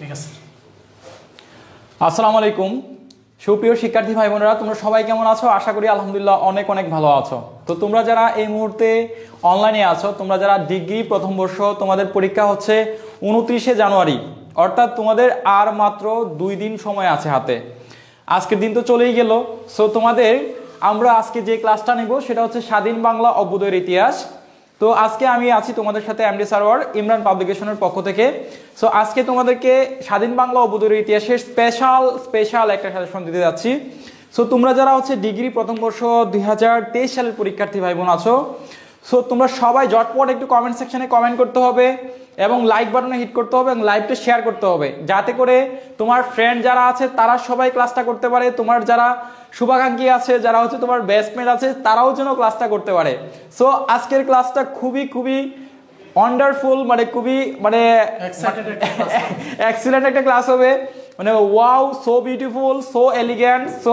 ঠিক আছে। আসসালামু আলাইকুম সুপ্রিয় শিক্ষার্থী ভাই বোনেরা, তোমরা সবাই কেমন আছো? আশা করি আলহামদুলিল্লাহ অনেক অনেক ভালো আছো। তো তোমরা যারা এই মুহূর্তে অনলাইনে আছো, তোমরা যারা ডিগ্রি প্রথম বর্ষ, তোমাদের পরীক্ষা হচ্ছে 29শে জানুয়ারি, অর্থাৎ তোমাদের আর মাত্র 2 দিন সময় আছে হাতে। আজকের দিন তো চলেই গেল। সো তোমাদের আমরা আজকে যে ক্লাসটা নেব সেটা হচ্ছে স্বাধীন বাংলা অভ্যুদয়ের ইতিহাস। তো আজকে আমি আছি তোমাদের সাথে এমডি সারওয়ার, ইমরান পাবলিকেশনের পক্ষ থেকে। সো আজকে তোমাদেরকে স্বাধীন বাংলা অভ্যুদয়ের ইতিহাসের স্পেশাল একটা সাজেশন দিতে যাচ্ছি। সো তোমরা যারা হচ্ছে ডিগ্রি প্রথম বর্ষ 2023 সালের পরীক্ষার্থী ভাই বোন আছো, সো তোমরা সবাই ঝটপট একটু কমেন্ট সেকশনে কমেন্ট করতে হবে এবং লাইক বাটনে হিট করতে হবে এবং লাইভটা শেয়ার করতে হবে, যাতে করে তোমার ফ্রেন্ড যারা আছে তারা সবাই ক্লাসটা করতে পারে। তোমার যারা শুভাকাঙ্ক্ষী আছে, যারা হচ্ছে তোমার বেস্টমেট আছে, তারাও যেন ক্লাসটা করতে পারে। সো আজকের ক্লাসটা খুবই ওয়ান্ডারফুল, খুবই এক্সিলেন্ট একটা ক্লাস হবে। Wow, so beautiful, so elegant, so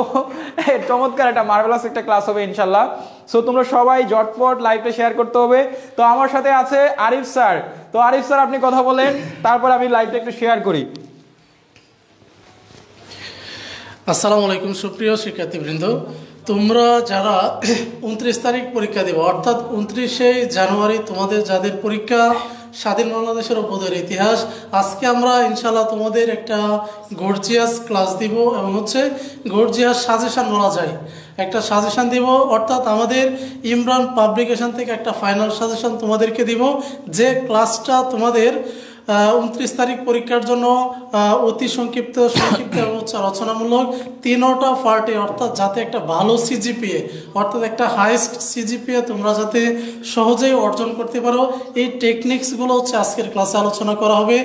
চমৎকার একটা মার্ভেলাস একটা ক্লাস হবে ইনশাল্লাহ। সো তোমরা সবাই ঝটপট লাইভটা শেয়ার করতে হবে। তো আমার সাথে আছে আরিফ স্যার। তো আরিফ স্যার আপনি কথা বলেন, তারপর আমি লাইভটা একটু শেয়ার করি। আসসালামু আলাইকুম সুপ্রিয় শিক্ষার্থীবৃন্দ, তোমরা যারা 29 তারিখ পরীক্ষা দেবে, অর্থাৎ 29শে জানুয়ারি তোমাদের যাদের পরীক্ষা স্বাধীন বাংলাদেশের অভ্যুদয়ের ইতিহাস, আজকে আমরা ইনশাল্লাহ তোমাদের একটা গর্জিয়াস ক্লাস দিব এবং হচ্ছে গর্জিয়াস সাজেশন বলা যায়, একটা সাজেশন দিব। অর্থাৎ আমাদের ইমরান পাবলিকেশন থেকে একটা ফাইনাল সাজেশন তোমাদেরকে দিব, যে ক্লাসটা তোমাদের 29 তারিখ পরীক্ষার জন্য অতি সংক্ষিপ্ত এবং হচ্ছে রচনামূলক 3টা পার্টে, অর্থাৎ যাতে একটা ভালো সিজিপিএ, অর্থাৎ একটা হাইস্ট সিজিপিএ তোমরা যাতে সহজেই অর্জন করতে পারো, এই টেকনিক্সগুলো হচ্ছে আজকের ক্লাসে আলোচনা করা হবে।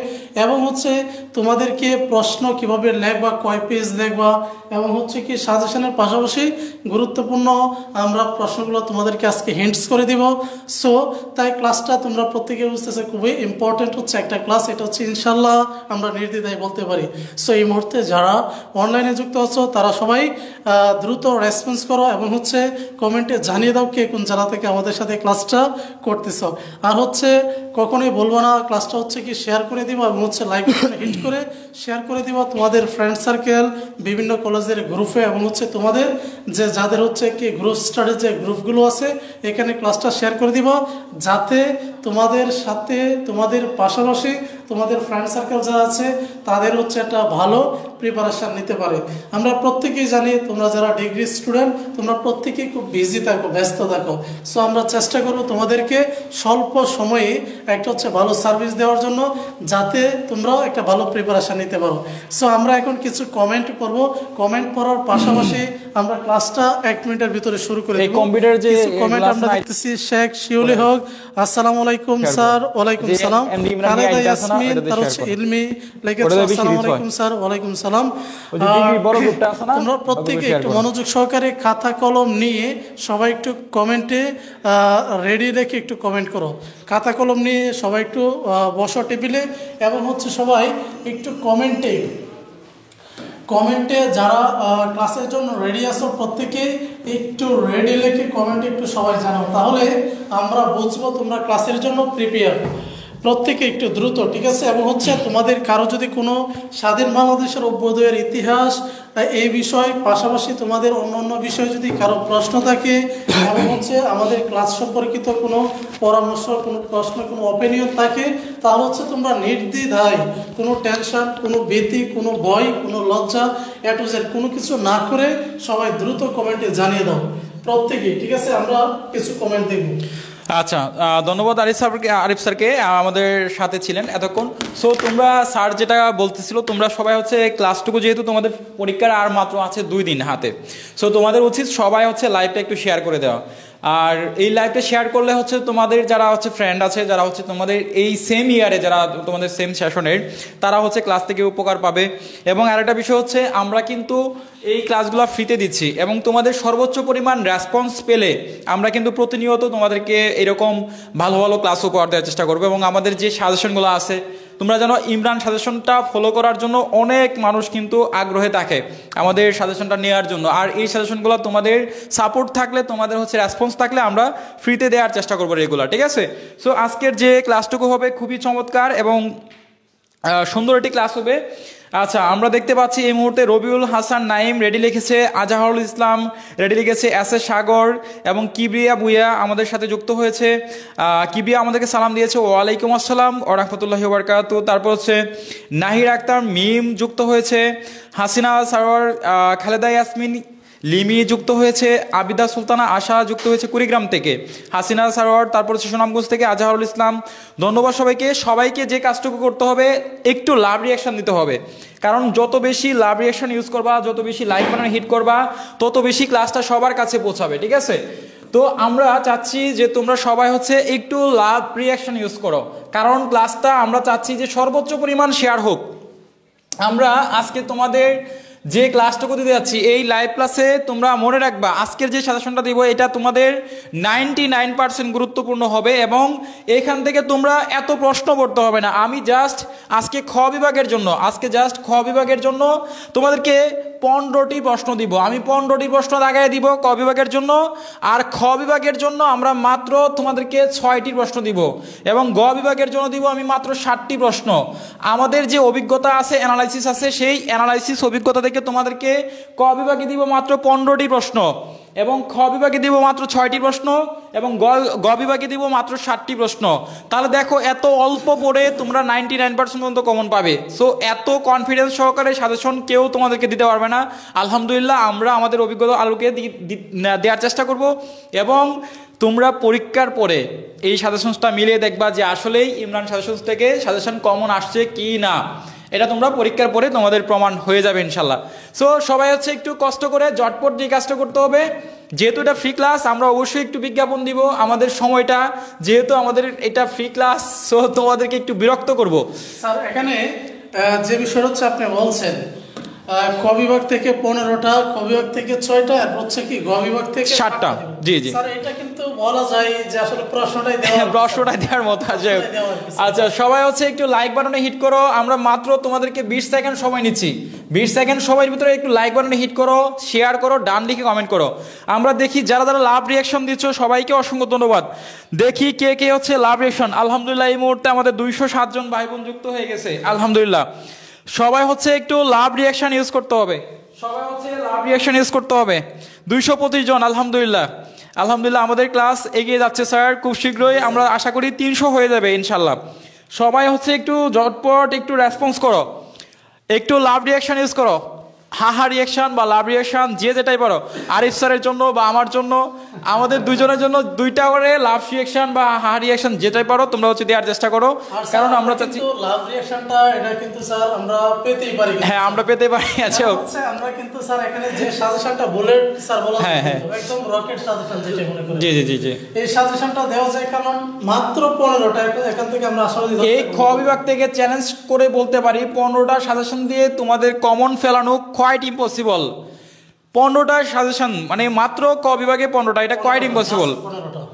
এবং হচ্ছে তোমাদেরকে প্রশ্ন কিভাবে লেখবা, কয় পেজ লেখবা, এবং হচ্ছে কি সাজেশনের পাশাপাশি গুরুত্বপূর্ণ আমরা প্রশ্নগুলো তোমাদেরকে আজকে হিন্টস করে দিব। সো তাই ক্লাসটা তোমরা প্রত্যেকে বুঝতেছে খুবই ইম্পর্টেন্ট হচ্ছে একটা ক্লাস, এটা হচ্ছে ইনশাল্লাহ আমরা নির্দ্বিধায় বলতে পারি। সো এই মুহূর্তে যারা অনলাইনে যুক্ত আছো তারা সবাই দ্রুত রেসপন্স করো এবং হচ্ছে কমেন্টে জানিয়ে দাও কে কোন জেলা থেকে আমাদের সাথে ক্লাসটা করতেছ। আর হচ্ছে কখনোই বলবো না, ক্লাসটা হচ্ছে কি শেয়ার করে দিব এবং হচ্ছে লাইক হিট করে শেয়ার করে দিব তোমাদের ফ্রেন্ড সার্কেল, বিভিন্ন কলেজের গ্রুপে, এবং হচ্ছে তোমাদের যাদের হচ্ছে কি গ্রুপ স্টাডির যে গ্রুপগুলো আছে এখানে ক্লাসটা শেয়ার করে দিব, যাতে তোমাদের সাথে তোমাদের পাশাপাশি তোমাদের ফ্রেন্ড সার্কেল যারা আছে তাদের হচ্ছে একটা ভালো প্রিপারেশান নিতে পারে। আমরা প্রত্যেকেই জানি তোমরা যারা ডিগ্রি স্টুডেন্ট তোমরা প্রত্যেকেই খুব বিজি থাকো, ব্যস্ত থাকো। সো আমরা চেষ্টা করব তোমাদেরকে স্বল্প সময়ে একটা হচ্ছে ভালো সার্ভিস দেওয়ার জন্য, যাতে তোমরাও একটা ভালো প্রিপারেশান নিতে পারো। সো আমরা এখন কিছু কমেন্ট করব, কমেন্ট পড়ার পাশাপাশি আমরা ক্লাসটা 1 মিনিটের ভিতরে শুরু করে দেব। কম্পিউটার যে কমেন্ট আমরা দেখতেছি, শেখ শিউলি হক, আসসালামু আলাইকুম স্যার। ওয়ালাইকুম সালাম। খালেদা ইয়াসমিন, তার হচ্ছে ইলমি লিখেছে, আসসালামু আলাইকুম স্যার। ওয়ালাইকুম সালাম। তোমরা প্রত্যেকে একটু মনোযোগ সহকারে খাতা কলম নিয়ে সবাই একটু কমেন্টে রেডি রেখে একটু কমেন্ট করো। খাতা কলম নিয়ে সবাই একটু বসো টেবিলে, এবং হচ্ছে সবাই একটু কমেন্টে যারা ক্লাসের জন্য রেডি আছো প্রত্যেকে একটু রেডি লিখে কমেন্টে একটু সবাই জানাও, তাহলে আমরা বুঝবো তোমরা ক্লাসের জন্য প্রিপেয়ার। প্রত্যেকে একটু দ্রুত, ঠিক আছে? এবং হচ্ছে তোমাদের কারো যদি কোনো স্বাধীন বাংলাদেশের অভ্যুদয়ের ইতিহাস এই বিষয় পাশাপাশি তোমাদের অন্য বিষয়ে যদি কারো প্রশ্ন থাকে, এবং হচ্ছে আমাদের ক্লাস সম্পর্কিত কোনো পরামর্শ, কোনো প্রশ্ন, কোনো অপিনিয়ন থাকে, তাহলে হচ্ছে তোমরা নির্দ্বিধায়, কোনো টেনশন, কোনো ভীতি, কোনো ভয়, কোনো লজ্জা, এ টু জেড কোনো কিছু না করে সবাই দ্রুত কমেন্টে জানিয়ে দাও প্রত্যেকেই, ঠিক আছে? আমরা কিছু কমেন্ট দেখব। আচ্ছা, ধন্যবাদ আরিফ স্যারকে আমাদের সাথে ছিলেন এতক্ষণ। সো তোমরা স্যার যেটা বলতেছিল, তোমরা সবাই হচ্ছে ক্লাসটুকু, যেহেতু তোমাদের পরীক্ষার আর মাত্র আছে 2 দিন হাতে, সো তোমাদের উচিত সবাই হচ্ছে লাইভটা একটু শেয়ার করে দেওয়া। আর এই লাইভটা শেয়ার করলে হচ্ছে তোমাদের যারা হচ্ছে ফ্রেন্ড আছে, যারা হচ্ছে তোমাদের এই সেম ইয়ারে, যারা তোমাদের সেম সেশনের, তারা হচ্ছে ক্লাস থেকে উপকার পাবে। এবং আরেকটা বিষয় হচ্ছে, আমরা কিন্তু এই ক্লাসগুলো ফ্রিতে দিচ্ছি এবং তোমাদের সর্বোচ্চ পরিমাণ রেসপন্স পেলে আমরা কিন্তু প্রতিনিয়ত তোমাদেরকে এরকম ভালো ভালো ক্লাস উপহার দেওয়ার চেষ্টা করবো। এবং আমাদের যে সাজেশনগুলো আছে, তোমরা জানো ইমরান সাজেশনটা ফলো করার জন্য অনেক মানুষ কিন্তু আগ্রহে থাকে আমাদের সাজেশনটা নেওয়ার জন্য। আর এই সাজেশনগুলো তোমাদের সাপোর্ট থাকলে, তোমাদের হচ্ছে রেসপন্স থাকলে আমরা ফ্রিতে দেওয়ার চেষ্টা করবো রেগুলার, ঠিক আছে? সো আজকের যে ক্লাসটুকু হবে খুবই চমৎকার এবং সুন্দর একটি ক্লাস হবে। আচ্ছা, আমরা দেখতে পাচ্ছি এই মুহূর্তে রবিউল হাসান নাইম রেডি লিখেছে, আজাহারুল ইসলাম রেডি লিখেছে, এস এ সাগর এবং কিবরিয়া বুয়া আমাদের সাথে যুক্ত হয়েছে। কিবরিয়া আমাদেরকে সালাম দিয়েছে, ওয়ালাইকুম আসসালাম ওয়া রাহমাতুল্লাহি ওয়া বারাকাতুহু। তারপর হচ্ছে নাহির আক্তার মিম যুক্ত হয়েছে, হাসিনা সারোয়ার, খালেদা ইয়াসমিন লিমি যুক্ত হয়েছে, আবিদা সুলতানা আশা যুক্ত হয়েছে কুড়িগ্রাম থেকে, হাসিনা সারোয়ার, তারপর হচ্ছে সুনামগঞ্জ থেকে আজহারুল ইসলাম। ধন্যবাদ সবাইকে যে কাজটুকু করতে হবে, একটু লাভ রিয়াকশন দিতে হবে। কারণ যত বেশি লাভ রিয়াকশন ইউজ করবা, যত বেশি লাইক বাটন হিট করবা, তত বেশি ক্লাসটা সবার কাছে পৌঁছাবে, ঠিক আছে? তো আমরা চাচ্ছি যে তোমরা সবাই হচ্ছে একটু লাভ রিয়াকশন ইউজ করো, কারণ ক্লাসটা আমরা চাচ্ছি যে সর্বোচ্চ পরিমাণ শেয়ার হোক। আমরা আজকে তোমাদের যে ক্লাসটুকু দিতে যাচ্ছি, এই লাইভ ক্লাসে তোমরা মনে রাখবা আজকের যে সাজেশনটা দিব এটা তোমাদের 99% গুরুত্বপূর্ণ হবে, এবং এখান থেকে তোমরা এত প্রশ্ন পড়তে হবে না। আমি জাস্ট আজকে খ বিভাগের জন্য তোমাদেরকে 15টি প্রশ্ন দিব। আমি 15টি প্রশ্ন দাগায় দিব ক বিভাগের জন্য, আর খ বিভাগের জন্য আমরা মাত্র তোমাদেরকে 6টি প্রশ্ন দিব, এবং গ বিভাগের জন্য দিব আমি মাত্র 7টি প্রশ্ন। আমাদের যে অভিজ্ঞতা আছে, অ্যানালাইসিস আছে, সেই অ্যানালাইসিস অভিজ্ঞতা থেকে তোমাদেরকে ক বিভাগে দিব মাত্র 15টি প্রশ্ন, এবং খ বিভাগে দিব মাত্র 6টি প্রশ্ন, এবং গ বিভাগে দিব মাত্র 7টি প্রশ্ন। তাহলে দেখো, এত অল্প পড়ে তোমরা 99% পর্যন্ত কমন পাবে। সো এত কনফিডেন্স সহকারে সাজেশন কেউ তোমাদেরকে দিতে পারবে না। আলহামদুলিল্লাহ, আমরা আমাদের অভিজ্ঞতা আলোকে দেওয়ার চেষ্টা করব, এবং তোমরা পরীক্ষার পরে এই সাজেশনটা মিলিয়ে দেখবা যে আসলেই ইমরান সাজেশন থেকে সাজেশন কমন আসছে কি না। এটা তোমরা পরীক্ষার পরে তোমাদের প্রমাণ হয়ে যাবে ইনশাল্লাহ। সো সবাই হচ্ছে একটু কষ্ট করে ঝটপট যে কাজটা করতে হবে, যেহেতু এটা ফ্রি ক্লাস, আমরা অবশ্যই একটু বিজ্ঞাপন দিব আমাদের সময়টা, যেহেতু আমাদের এটা ফ্রি ক্লাস, সো তোমাদেরকে একটু বিরক্ত করব। স্যার, এখানে যে বিষয় হচ্ছে আপনি বলছেন ক বিভাগ থেকে 15টা, ক বিভাগ থেকে 6টা, আর হচ্ছে কি গ বিভাগ থেকে 7টা। জি জি স্যার, এটা কিন্তু বলা যায় যে আসলে প্রশ্নটাই দেওয়ার মতো আছে। আচ্ছা, সবাই হচ্ছে একটু লাইক বাটনে হিট করো। আমরা মাত্র তোমাদেরকে 20 সেকেন্ড সময় নিচ্ছি। 20 সেকেন্ড সময়ের ভিতরে একটু লাইক বাটনে হিট করো, শেয়ার করো, ডান দিকে কমেন্ট করো। আমরা দেখি যারা লাভ রিয়াকশন দিচ্ছ সবাইকে অসংখ্য ধন্যবাদ। দেখি কে কে হচ্ছে লাভ রিয়াকশন। আলহামদুলিল্লাহ, এই মুহূর্তে আমাদের 207 জন ভাই বোন যুক্ত হয়ে গেছে। আলহামদুলিল্লাহ, সবাই হচ্ছে একটু লাভ রিয়াকশন ইউজ করতে হবে। 225 জন। আলহামদুলিল্লাহ, আমাদের ক্লাস এগিয়ে যাচ্ছে স্যার। খুব শীঘ্রই আমরা আশা করি 300 হয়ে যাবে ইনশাল্লাহ। সবাই হচ্ছে একটু ঝটপট একটু রেসপন্স করো, একটু লাভ রিয়াকশন ইউজ করো। হাহা রিয়াকশন বা লাভ রিয়াকশন যে যেটাই পারো, আরিফ স্যারের জন্য বা আমার জন্য, আমাদের দুইজনের জন্য 2টা করে লাভ রিয়াকশন বা হাহা রিয়াকশন যেটাই পারো তোমরা হচ্ছে দেওয়ার চেষ্টা করো, কারণ আমরা চাচ্ছি লাভ রিয়াকশনটা এটা কিন্তু স্যার আমরা পেতেই পারি। হ্যাঁ, আমরা পেতে পারি। আচ্ছা, আমরা কিন্তু স্যার এখানে যে সাজেশনটা বলে স্যার বলা একদম রকেট সাজেশন যেটা মনে করি। জি জি জি, এই সাজেশনটা দেওয়া যায় কারণ মাত্র 15টা। এখান থেকে আমরা আসলে এই খ বিভাগ থেকে চ্যালেঞ্জ করে বলতে পারি 15টা সাজেশন দিয়ে তোমাদের কমন ফেলানো কোয়াইট ইম্পসিবল। 15টা সাজেশন মানে মাত্র ক বিভাগে 15টা, এটা কোয়াইট ইম্পসিবল।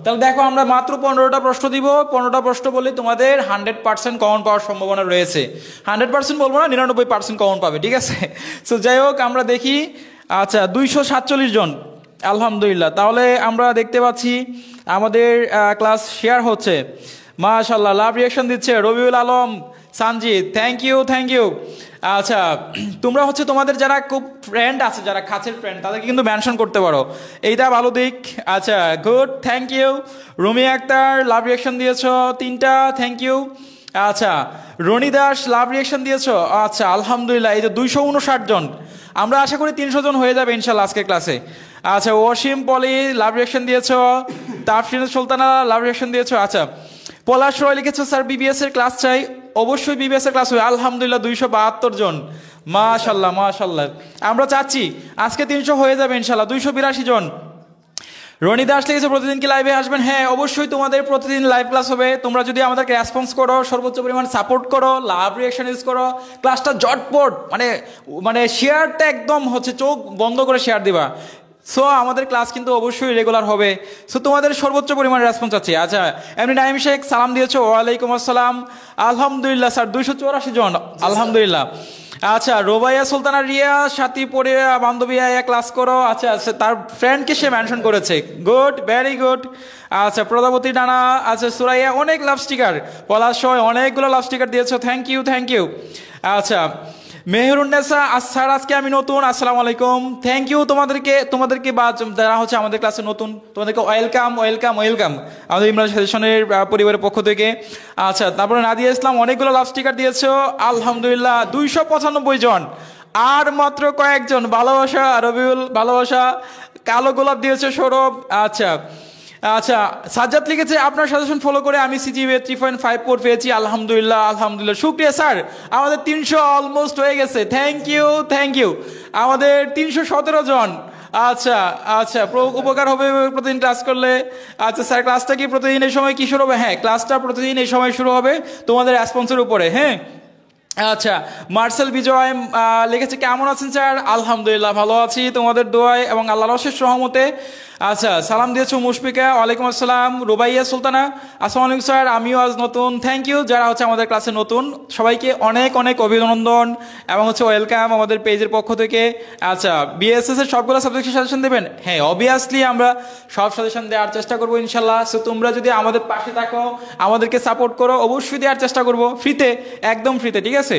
তাহলে দেখো, আমরা মাত্র 15টা প্রশ্ন দিব। 15টা প্রশ্ন বলে তোমাদের 100% কমন পাওয়ার সম্ভাবনা রয়েছে। 100% বলবো না, 99% কমন পাবে, ঠিক আছে? সো যাই হোক, আমরা দেখি। আচ্ছা, 247 জন। আলহামদুলিল্লাহ, তাহলে আমরা দেখতে পাচ্ছি আমাদের ক্লাস শেয়ার হচ্ছে। মাশাআল্লাহ, লাভ রিয়াকশন দিচ্ছে রবিউল আলম, সানজিদ, থ্যাংক ইউ। আচ্ছা, তোমরা হচ্ছে তোমাদের যারা খুব ফ্রেন্ড আছে, যারা কাছের ফ্রেন্ড, তাদেরকে কিন্তু মেনশন করতে পারো, এইটা ভালো দিক। আচ্ছা, good, thank you. Rumi Akter love reaction দিয়েছ 3টা, থ্যাংক ইউ। আচ্ছা, রনি দাস লাভ রিয়াকশন দিয়েছ। আচ্ছা, আলহামদুলিল্লাহ, এই যে 259 জন। আমরা আশা করি 300 জন হয়ে যাবে ইনশাল্লাহ আজকের ক্লাসে। আচ্ছা, ওয়াসিম পলি লাভ রিয়াকশন দিয়েছ। তাফসিন সুলতানা লাভ রিয়াকশন দিয়েছ। আচ্ছা, পলাশ রয় লিখেছো স্যার বিবিএস এর ক্লাস চাই। অবশ্যই বিবিএস এর ক্লাস হবে। আলহামদুলিল্লাহ, 272 জন। মাশাল্লাহ, আমরা চাচ্ছি আজকে 300 হয়ে যাবে ইনশাল্লাহ। 282 জন। রনি দাস লিখেছে প্রতিদিন কি লাইভে আসবেন? হ্যাঁ, অবশ্যই তোমাদের প্রতিদিন লাইভ ক্লাস হবে। তোমরা যদি আমাদেরকে রেসপন্স করো, সর্বোচ্চ পরিমাণ সাপোর্ট করো, লাভ রিয়াকশন ইউজ করো, ক্লাসটা ঝটপট মানে শেয়ারটা একদম হচ্ছে চোখ বন্ধ করে শেয়ার দিবা। সো আমাদের ক্লাস কিন্তু অবশ্যই রেগুলার হবে। সো তোমাদের সর্বোচ্চ পরিমাণে রেসপন্স আছে। আচ্ছা, এমনি নাইম শেখ সালাম দিয়েছো। ওয়ালাইকুম আসসালাম। আলহামদুলিল্লাহ স্যার, 284 জন। আলহামদুলিল্লাহ। আচ্ছা, রোবাইয়া সুলতানা রিয়া সাথী পড়ে বান্ধবী আয়া ক্লাস করো। আচ্ছা আচ্ছা, তার ফ্রেন্ডকে সে মেনশন করেছে, গুড, ভেরি গুড। আচ্ছা, প্রজাপতি ডানা, আচ্ছা সুরাইয়া অনেক লাভ স্টিকার, পলাশয় অনেকগুলো লাভ স্টিকার দিয়েছো, থ্যাংক ইউ থ্যাংক ইউ। আচ্ছা, মেহরুন্নেসা স্যার আজকে আমি নতুন, আসসালামু আলাইকুম, থ্যাংক ইউ তোমাদেরকে বা যারা হচ্ছে আমাদের ক্লাসে নতুন তোমাদেরকে ওয়েলকাম ওয়েলকাম ওয়েলকাম আমাদের ইমরান সাজেশনের পরিবারের পক্ষ থেকে। আচ্ছা, তারপরে নাদিয়া ইসলাম অনেকগুলো লাভ স্টিকার দিয়েছো, আলহামদুলিল্লাহ 295 জন, আর মাত্র কয়েকজন। ভালোবাসা রবিউল, ভালোবাসা, কালো গোলাপ দিয়েছে সৌরভ। আচ্ছা আচ্ছা, সাজ্জাদ লিখেছে আপনার সাজেশন ফলো করে আমি সিজিপিএ 3.54 পেয়েছি, আলহামদুলিল্লাহ আলহামদুলিল্লাহ, শুক্রিয়া স্যার। আমাদের 300 অলমোস্ট হয়ে গেছে, থ্যাংক ইউ থ্যাংক ইউ। আমাদের 317 জন। আচ্ছা আচ্ছা, উপকার হবে প্রতিদিন ক্লাস করলে। আচ্ছা স্যার, ক্লাসটা কি প্রতিদিন এই সময় কি শুরু হবে? হ্যাঁ, ক্লাসটা প্রতিদিন এই সময় শুরু হবে তোমাদের রেসপন্সের উপরে। হ্যাঁ, আচ্ছা, মার্সেল বিজয় লিখেছে কেমন আছেন স্যার? আলহামদুলিল্লাহ ভালো আছি তোমাদের দোয়ায় এবং আল্লাহর অশেষ রহমতে। আচ্ছা, সালাম দিয়েছো মুশফিকা, ওয়ালাইকুম আসসালাম। রুবাইয়া সুলতানা, আসসালামু আলাইকুম স্যার, আমিও আজ নতুন, থ্যাংক ইউ। যারা হচ্ছে আমাদের ক্লাসে নতুন সবাইকে অনেক অনেক অভিনন্দন এবং হচ্ছে ওয়েলকাম আমাদের পেজের পক্ষ থেকে। আচ্ছা, বিএসএস এর সবগুলো সাবজেক্টের সাজেশন দেবেন? হ্যাঁ, অবভিয়াসলি আমরা সব সাজেশন দেওয়ার চেষ্টা করবো ইনশাল্লাহ। সো তোমরা যদি আমাদের পাশে থাকো, আমাদেরকে সাপোর্ট করো, অবশ্যই দেওয়ার চেষ্টা করবো ফ্রিতে, একদম ফ্রিতে, ঠিক আছে?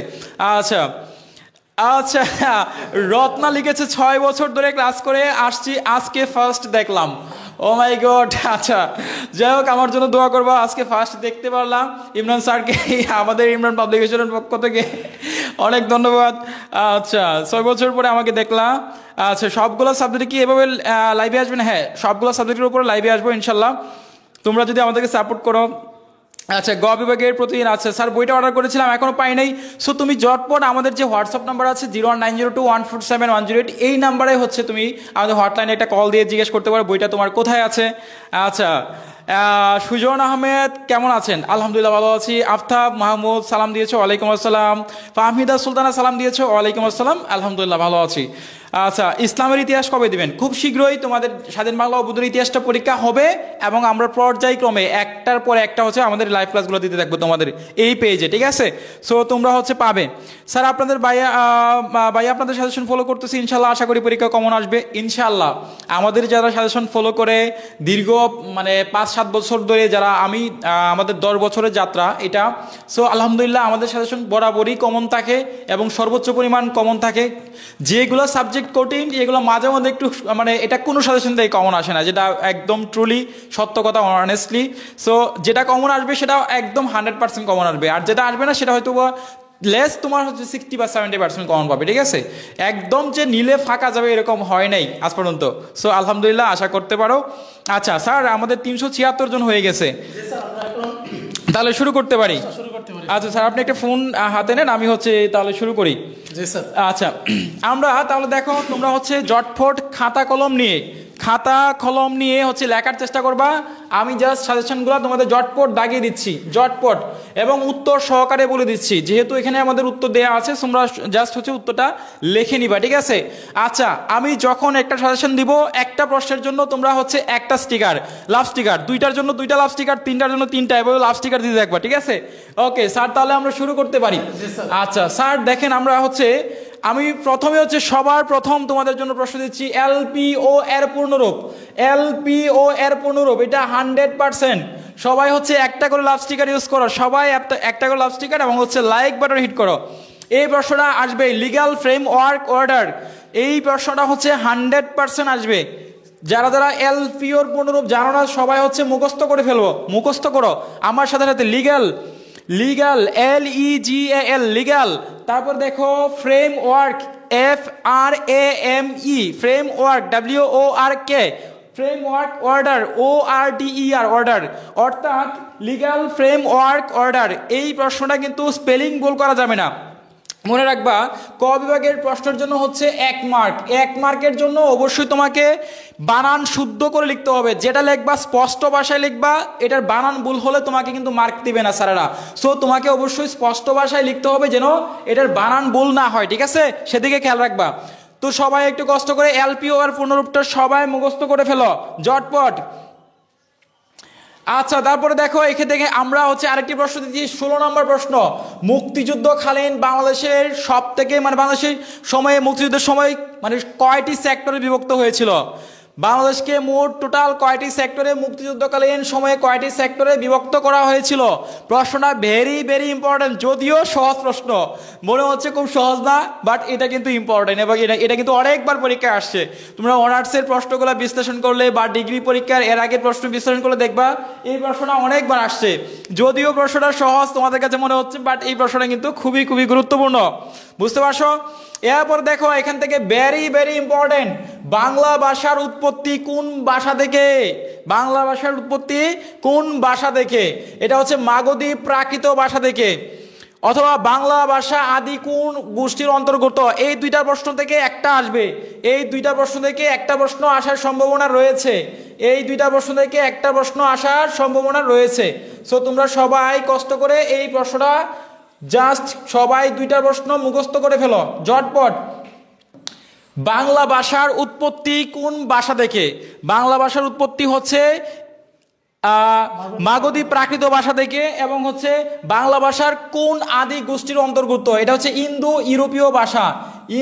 আচ্ছা আচ্ছা, রত্না লিখেছে 6 বছর ধরে ক্লাস করে আসছি, আজকে ফার্স্ট দেখলাম। ও মাই গড। আচ্ছা, যাই হোক, আমার জন্য দোয়া করবো, আজকে ফার্স্ট দেখতে পারলাম। ইমরান স্যারকে, আমাদের ইমরান পাবলিকেশনের পক্ষ থেকে অনেক ধন্যবাদ। আচ্ছা, 6 বছর পরে আমাকে দেখলাম। আচ্ছা, সবগুলো সাবজেক্টে কি এভাবে লাইভে আসবেন? হ্যাঁ, সবগুলো সাবজেক্টের উপরে লাইভে আসবো ইনশাল্লাহ, তোমরা যদি আমাদেরকে সাপোর্ট করো। আচ্ছা, গ বিভাগের প্রতিদিন। আচ্ছা স্যার, বইটা অর্ডার করেছিলাম এখনো পাই নাই। সো তুমি জটপট আমাদের যে হোয়াটসঅ্যাপ নাম্বার আছে 01902147108, এই নাম্বারে হচ্ছে তুমি আমাদের হটলাইনে একটা কল দিয়ে জিজ্ঞেস করতে পারো বইটা তোমার কোথায় আছে। আচ্ছা, সুজন আহমেদ কেমন আছেন? আলহামদুলিল্লাহ ভালো আছি। আফতাব মাহমুদ সালাম দিয়েছো, ওয়ালাইকুম আসসালাম। ফাহমিদা সুলতানা সালাম দিয়েছো, ওয়ালাইকুম আসসালাম, আলহামদুলিল্লাহ ভালো আছি। আচ্ছা, ইসলামের ইতিহাস কবে দিবেন? খুব শীঘ্রই তোমাদের স্বাধীন বাংলা অবুদের ইতিহাসটা পরীক্ষা হবে এবং আমরা পর্যায়ক্রমে একটার পর একটা হচ্ছে আমাদের লাইভ ক্লাসগুলো দিতে থাকবো তোমাদের এই পেজে, ঠিক আছে? সো তোমরা হচ্ছে পাবে। স্যার আপনাদের ভাইয়া আপনাদের সাজেশন ফলো করতেছি, ইনশাল্লাহ আশা করি পরীক্ষা কমন আসবে ইনশাল্লাহ। আমাদের যারা সাজেশন ফলো করে দীর্ঘ 5-7 বছর ধরে, যারা আমাদের 10 বছরের যাত্রা এটা, সো আলহামদুলিল্লাহ আমাদের সাজেশন বরাবরই কমন থাকে এবং সর্বোচ্চ পরিমাণ কমন থাকে। যেগুলো সাবজেক্ট কঠিন, এগুলো মাঝে মধ্যে একটু এটা কোনো সাজেশন থেকে কমন আসে না, যেটা একদম ট্রুলি সত্য কথা, অনেস্টলি। সো যেটা কমন আসবে সেটা একদম 100% কমন আসবে, আর যেটা আসবে না সেটা হয়তো লেস তোমার হচ্ছে 60 বা 70% কমন পাবে, ঠিক আছে? একদম যে নিলে ফাঁকা যাবে এরকম হয় নাই আজ পর্যন্ত। সো আলহামদুলিল্লাহ আশা করতে পারো। আচ্ছা স্যার, আমাদের 376 জন হয়ে গেছে, তাহলে শুরু করতে পারি? আচ্ছা স্যার, আপনি একটা ফোন হাতে নেন, আমি হচ্ছে তাহলে শুরু করি। আচ্ছা, আমরা তাহলে দেখো, তোমরা হচ্ছে জটফট খাতা কলম নিয়ে হচ্ছে লেখার চেষ্টা করবা। আমি জাস্ট সাজেশনগুলো তোমাদের জটপট দাগিয়ে দিচ্ছি, জটপট, এবং উত্তর সহকারে বলে দিচ্ছি, যেহেতু এখানে আমাদের উত্তর দেওয়া আছে, তোমরা জাস্ট হচ্ছে উত্তরটা লিখে নিবা, ঠিক আছে? আচ্ছা, আমি যখন একটা সাজেশন দিব, একটা প্রশ্নের জন্য তোমরা হচ্ছে একটা স্টিকার, লাভ স্টিকার, 2টার জন্য 2টা লাভ স্টিকার, 3টার জন্য 3টা, এভাবে লাভ স্টিকার দিতে থাকবা, ঠিক আছে? ওকে স্যার, তাহলে আমরা শুরু করতে পারি। আচ্ছা স্যার, দেখেন আমরা হচ্ছে, আমি প্রথমে হচ্ছে সবার প্রথম তোমাদের জন্য প্রশ্ন দিচ্ছি, এলপিও এর পূর্ণরূপ। এলপিও এর পূর্ণরূপ, এটা 100%। সবাই হচ্ছে একটা করে লাভ স্টিকার ইউজ করো, সবাই একটা করে লাভ স্টিকার এবং হচ্ছে লাইক বাটন হিট করো। এই প্রশ্নটা আসবে, লিগ্যাল ফ্রেমওয়ার্ক অর্ডার, এই প্রশ্নটা হচ্ছে 100% আসবে। যারা যারা এলপিওর পূর্ণরূপ জানো না, সবাই হচ্ছে মুখস্থ করে ফেলবো, মুখস্থ করো আমার সাথে সাথে। Legal LEGAL, legal. তারপর দেখো framework, FRAME, framework, WORK, framework order, ORDER, order, অর্থাৎ লিগ্যাল ফ্রেমওয়ার্ক অর্ডার। এই প্রশ্নটা কিন্তু স্পেলিং ভুল করা যাবে না, মনে রাখবা। ক বিভাগের প্রশ্নের জন্য হচ্ছে 1 মার্ক। 1 মার্কের জন্য অবশ্যই তোমাকে বানান শুদ্ধ করে লিখতে হবে, যেটা লিখবা স্পষ্ট ভাষায় লিখবা, এটার বানান ভুল হলে তোমাকে কিন্তু মার্ক দিবে না স্যারেরা। সো তোমাকে অবশ্যই স্পষ্ট ভাষায় লিখতে হবে, যেন এটার বানান ভুল না হয়, ঠিক আছে? সেদিকে খেয়াল রাখবা। তো সবাই একটু কষ্ট করে এলপিও এর পূর্ণরূপটা সবাই মুখস্থ করে ফেলো জটপট। আচ্ছা, তারপরে দেখো এখান থেকে আমরা হচ্ছে আরেকটি প্রশ্ন দিচ্ছি, 16 নম্বর প্রশ্ন। মুক্তিযুদ্ধকালীন বাংলাদেশের সব থেকে মানে বাংলাদেশের সময়ে মুক্তিযুদ্ধের সময় মানে কয়টি সেক্টরে বিভক্ত হয়েছিল? বাংলাদেশকে মোট টোটাল কয়টি সেক্টরে মুক্তিযুদ্ধকালীন সময়ে কয়টি সেক্টরে বিভক্ত করা হয়েছিল? প্রশ্নটা ভেরি ভেরি ইম্পর্টেন্ট, যদিও সহজ প্রশ্ন মনে হচ্ছে খুব সহজ না, বাট এটা কিন্তু ইম্পর্টেন্ট এবং এটা কিন্তু অনেকবার পরীক্ষায় আসছে। তোমরা অনার্সের প্রশ্নগুলো বিশ্লেষণ করলে বা ডিগ্রি পরীক্ষার এর আগের প্রশ্ন বিশ্লেষণ করলে দেখবা এই প্রশ্নটা অনেকবার আসছে। যদিও প্রশ্নটা সহজ তোমাদের কাছে মনে হচ্ছে, বাট এই প্রশ্নটা কিন্তু খুবই খুবই গুরুত্বপূর্ণ, বুঝতে পারছো? এরপর দেখো এখান থেকে ভেরি ভেরি ইম্পর্টেন্ট, বাংলা ভাষার উৎপত্তি কোন ভাষা থেকে? বাংলা ভাষার উৎপত্তি কোন ভাষা থেকে? এটা হচ্ছে মাগধী প্রাকৃত ভাষা থেকে, অথবা বাংলা ভাষা আদি কোন গোষ্ঠীর অন্তর্গত? এই দুইটা প্রশ্ন থেকে একটা আসবে, এই দুইটা প্রশ্ন থেকে একটা প্রশ্ন আসার সম্ভাবনা রয়েছে, এই দুইটা প্রশ্ন থেকে একটা প্রশ্ন আসার সম্ভাবনা রয়েছে। সো তোমরা সবাই কষ্ট করে এই প্রশ্নটা জাস্ট সবাই দুইটা প্রশ্ন মুখস্থ করে ফেলো ঝটপট। বাংলা ভাষার উৎপত্তি কোন ভাষা থেকে? বাংলা ভাষার উৎপত্তি হচ্ছে মাগধী প্রাকৃত ভাষা থেকে, এবং হচ্ছে বাংলা ভাষার কোন আদি গোষ্ঠীর অন্তর্গত? এটা হচ্ছে ইন্দো ইউরোপীয় ভাষা,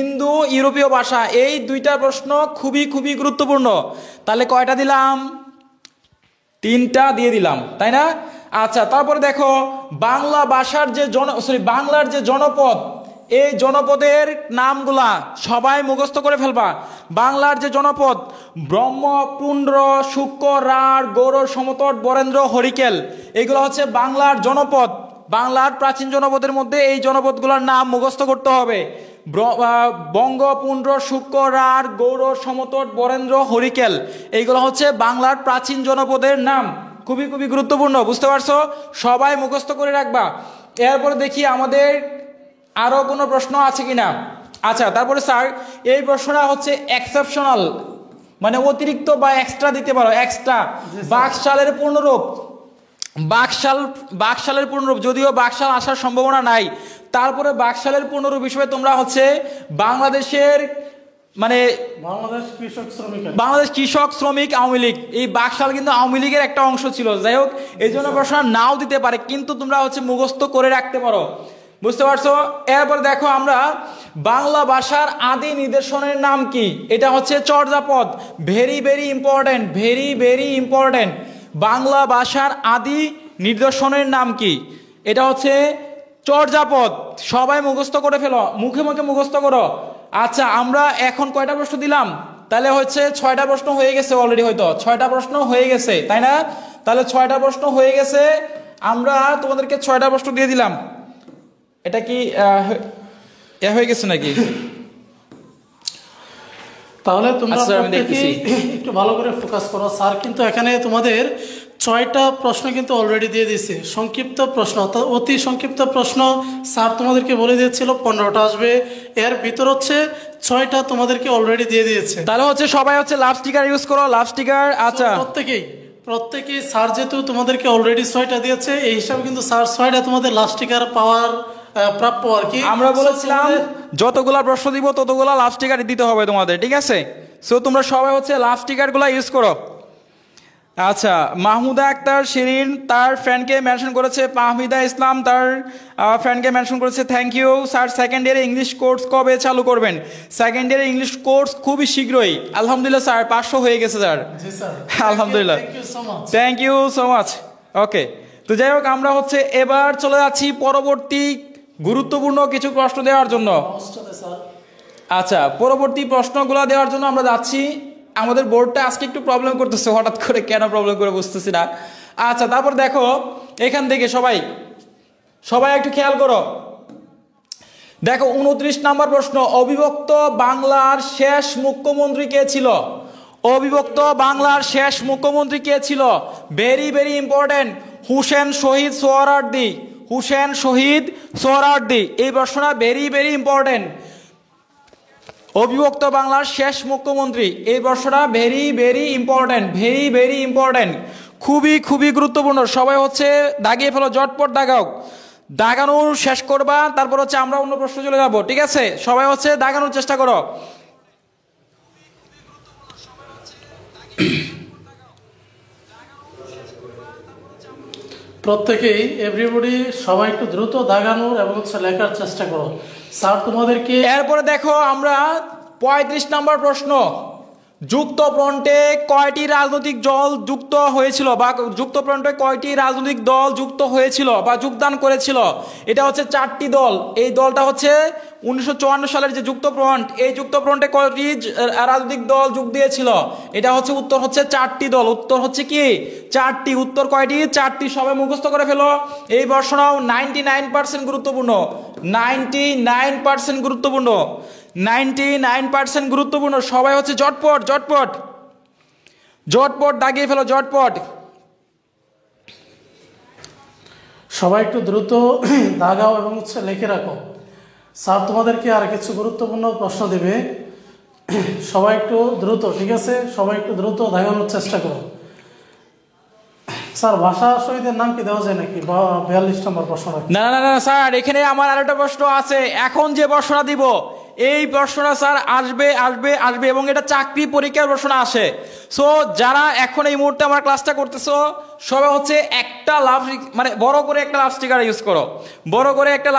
ইন্দো ইউরোপীয় ভাষা। এই দুইটা প্রশ্ন খুবই খুবই গুরুত্বপূর্ণ। তাহলে কয়টা দিলাম? 3টা দিয়ে দিলাম, তাই না? আচ্ছা, তারপরে দেখো বাংলা ভাষার যে বাংলার যে জনপদ, এই জনপদের নামগুলা সবাই মুখস্থ করে ফেলবা। বাংলার যে জনপদ ব্রহ্মপুন্ড্র, শুক্র, রাঢ়, গৌড়, সমতট, বরেন্দ্র, হরিকেল, এগুলো হচ্ছে বাংলার জনপদ। বাংলার প্রাচীন জনপদের মধ্যে এই জনপদগুলোর নাম মুখস্থ করতে হবে। বঙ্গপুন্ড্র, শুক্র, রাঢ়, গৌড়, সমতট, বরেন্দ্র, হরিকেল, এইগুলো হচ্ছে বাংলার প্রাচীন জনপদের নাম। খুবই খুবই গুরুত্বপূর্ণ, বুঝতে পারছো? সবাই মুখস্থ করে রাখবা। এরপরে দেখি আমাদের আরো কোনো প্রশ্ন আছে কিনা। আচ্ছা, তারপরে স্যার এই প্রশ্নটা হচ্ছে এক্সেপশনাল, মানে অতিরিক্ত বা এক্সট্রা দিতে পারো। এক্সট্রা বাকশালের পূর্ণরূপ, বাকশালের পূর্ণরূপ, যদিও বাকশাল আসার সম্ভাবনা নাই, তারপরে বাকশালের পূর্ণরূপ হিসেবে তোমরা হচ্ছে বাংলাদেশের মানে বাংলাদেশ কৃষক শ্রমিক আওয়ামী লীগ, এই বাকশাল কিন্তু আওয়ামী লীগের একটা অংশ ছিল। যাই হোক, এই জন্য প্রশ্ন নাও দিতে পারে, কিন্তু তোমরা হচ্ছে মুখস্থ করে রাখতে পারো, বুঝতে পারছো? এরপর দেখো আমরা বাংলা ভাষার আদি নিদর্শনের নাম কি? এটা হচ্ছে Charyapada. Very very important, very very important. Bangla ভাষার আদি নিদর্শনের নাম কি? এটা হচ্ছে চর্যাপদ। সবাই মুখস্থ করে ফেলো, মুখে মুখে মুখস্থ করো। আচ্ছা, আমরা এখন কয়টা প্রশ্ন দিলাম? তাহলে হচ্ছে 6টা প্রশ্ন হয়ে গেছে অলরেডি, হয়তো 6টা প্রশ্ন হয়ে গেছে, তাই না? তাহলে 6টা প্রশ্ন হয়ে গেছে, আমরা তোমাদেরকে 6টা প্রশ্ন দিয়ে দিলাম। এটা কি হয়ে গেছে নাকি? তাহলে তোমরা একটু ভালো করে ফোকাস করো। স্যার কিন্তু এখানে তোমাদের 6টা প্রশ্ন কিন্তু অলরেডি দিয়ে দিয়েছে, সংক্ষিপ্ত প্রশ্ন, অতি সংক্ষিপ্ত প্রশ্ন। স্যার তোমাদেরকে বলে দিয়েছিল 15টা আসবে, এর ভিতর হচ্ছে 6টা তোমাদেরকে অলরেডি দিয়ে দিয়েছে। তাহলে হচ্ছে সবাই হচ্ছে লাভ স্টিকার ইউজ করো, লাভ স্টিকার। আচ্ছা, প্রত্যেকেই স্যার যেহেতু তোমাদেরকে অলরেডি 6টা দিয়েছে, এই হিসাবে কিন্তু স্যার 6টা তোমাদের লাভ স্টিকার পাওয়ার প্রাপ্য আর কি। আমরা বলেছিলাম যতগুলা প্রশ্ন দিব ততগুলা লাভ স্টিকার দিতে হবে তোমাদের, ঠিক আছে? সো তোমরা সবাই হচ্ছে লাভ স্টিকারগুলো ইউজ করো। আচ্ছা, মাহমুদা আক্তার শিরিন তার ফ্রেন্ডকে মেনশন করেছে, মাহমিদা ইসলাম তার ফ্রেন্ডকে মেনশন করেছে, থ্যাংক ইউ। স্যার সেকেন্ড ইয়ারে ইংলিশ কোর্স কবে চালু করবেন? সেকেন্ড ইয়ারে ইংলিশ কোর্স খুবই শীঘ্রই, আলহামদুলিল্লাহ স্যার 500 হয়ে গেছে স্যার, আলহামদুলিল্লাহ, থ্যাংক ইউ সো মাচ। ওকে, তো যাই হোক, আমরা হচ্ছে এবার চলে যাচ্ছি পরবর্তী গুরুত্বপূর্ণ কিছু প্রশ্ন দেওয়ার জন্য। আচ্ছা, পরবর্তী প্রশ্নগুলো দেওয়ার জন্য আমরা যাচ্ছি। আমাদের বোর্ডটা আজকে একটু প্রবলেম করতেছে, হঠাৎ করে কেন প্রবলেম করে বুঝতেছি না। আচ্ছা, তারপর দেখো এখান থেকে সবাই একটু খেয়াল করো। দেখো 29 নম্বর প্রশ্ন, অবিভক্ত বাংলার শেষ মুখ্যমন্ত্রী কে ছিল? অবিভক্ত বাংলার শেষ মুখ্যমন্ত্রী কে ছিল? Very very important, Hussain Shaheed Suhrawardy, Hussain Shaheed Suhrawardy. এই প্রশ্নটা ভেরি ভেরি ইম্পর্টেন্ট। অবিভক্ত বাংলার শেষ মুখ্যমন্ত্রী, এই প্রশ্নটা very very important, very very important, খুবই খুবই গুরুত্বপূর্ণ। সবাই হচ্ছে দাগিয়ে ফেলো, জটপট দাগাও, দাগানোর শেষ করবা, তারপর হচ্ছে আমরা অন্য প্রশ্ন চলে যাব, ঠিক আছে? সবাই হচ্ছে দাগানোর চেষ্টা করো। প্রত্যেকেই এভরিবডি সবাই একটু দ্রুত দাগানোর এবং লেখার চেষ্টা করো। স্যার তোমাদেরকে এরপরে দেখো আমরা 35 নম্বর প্রশ্ন, যুক্ত ফ্রন্টে কয়টি রাজনৈতিক দল যুক্ত হয়েছিল বা যুক্ত ফ্রন্টে কয়টি রাজনৈতিক দল যুক্ত হয়েছিল বা যোগদান করেছিল? এটা হচ্ছে 4টি দল। এই দলটা হচ্ছে 1954 সালের যে যুক্ত ফ্রন্ট, এই যুক্ত ফ্রন্টে কয়টি রাজনৈতিক দল যোগ দিয়েছিল? এটা হচ্ছে উত্তর হচ্ছে 4টি দল। উত্তর হচ্ছে কি 4টি। উত্তর কয়টি? 4টি। সবাই মুখস্থ করে ফেলো। এই প্রশ্নটাও 99% গুরুত্বপূর্ণ, 99% গুরুত্বপূর্ণ, 99% গুরুত্বপূর্ণ। সবাই হচ্ছে জটপট জটপট জটপট দাগিয়ে ফেলো, জটপট। সবাই একটু দ্রুত দাগাও এবং লিখে রাখো। স্যার তোমাদেরকে আর কিছু গুরুত্বপূর্ণ প্রশ্ন দেবে, সবাই একটু দ্রুত, ঠিক আছে? সবাই একটু দ্রুত দাগানোর চেষ্টা করো। স্যার ভাষা শহীদের নাম কি দেওয়া যায় নাকি? 42 নম্বর প্রশ্নটা। না না না স্যার, এখানে আমার আরেকটা প্রশ্ন আছে। এখন যে প্রশ্নটা দিব এই প্রশ্নটা স্যার আসবে আসবে আসবে এবং এটা চাকরি পরীক্ষার প্রশ্ন আসে। সো যারা এখন এই মুহূর্তে আমার ক্লাসটা করতেছো সবাই হচ্ছে একটা মানে বড় করে একটা লাভ স্টিকার ইউজ করো, বড় করে একটা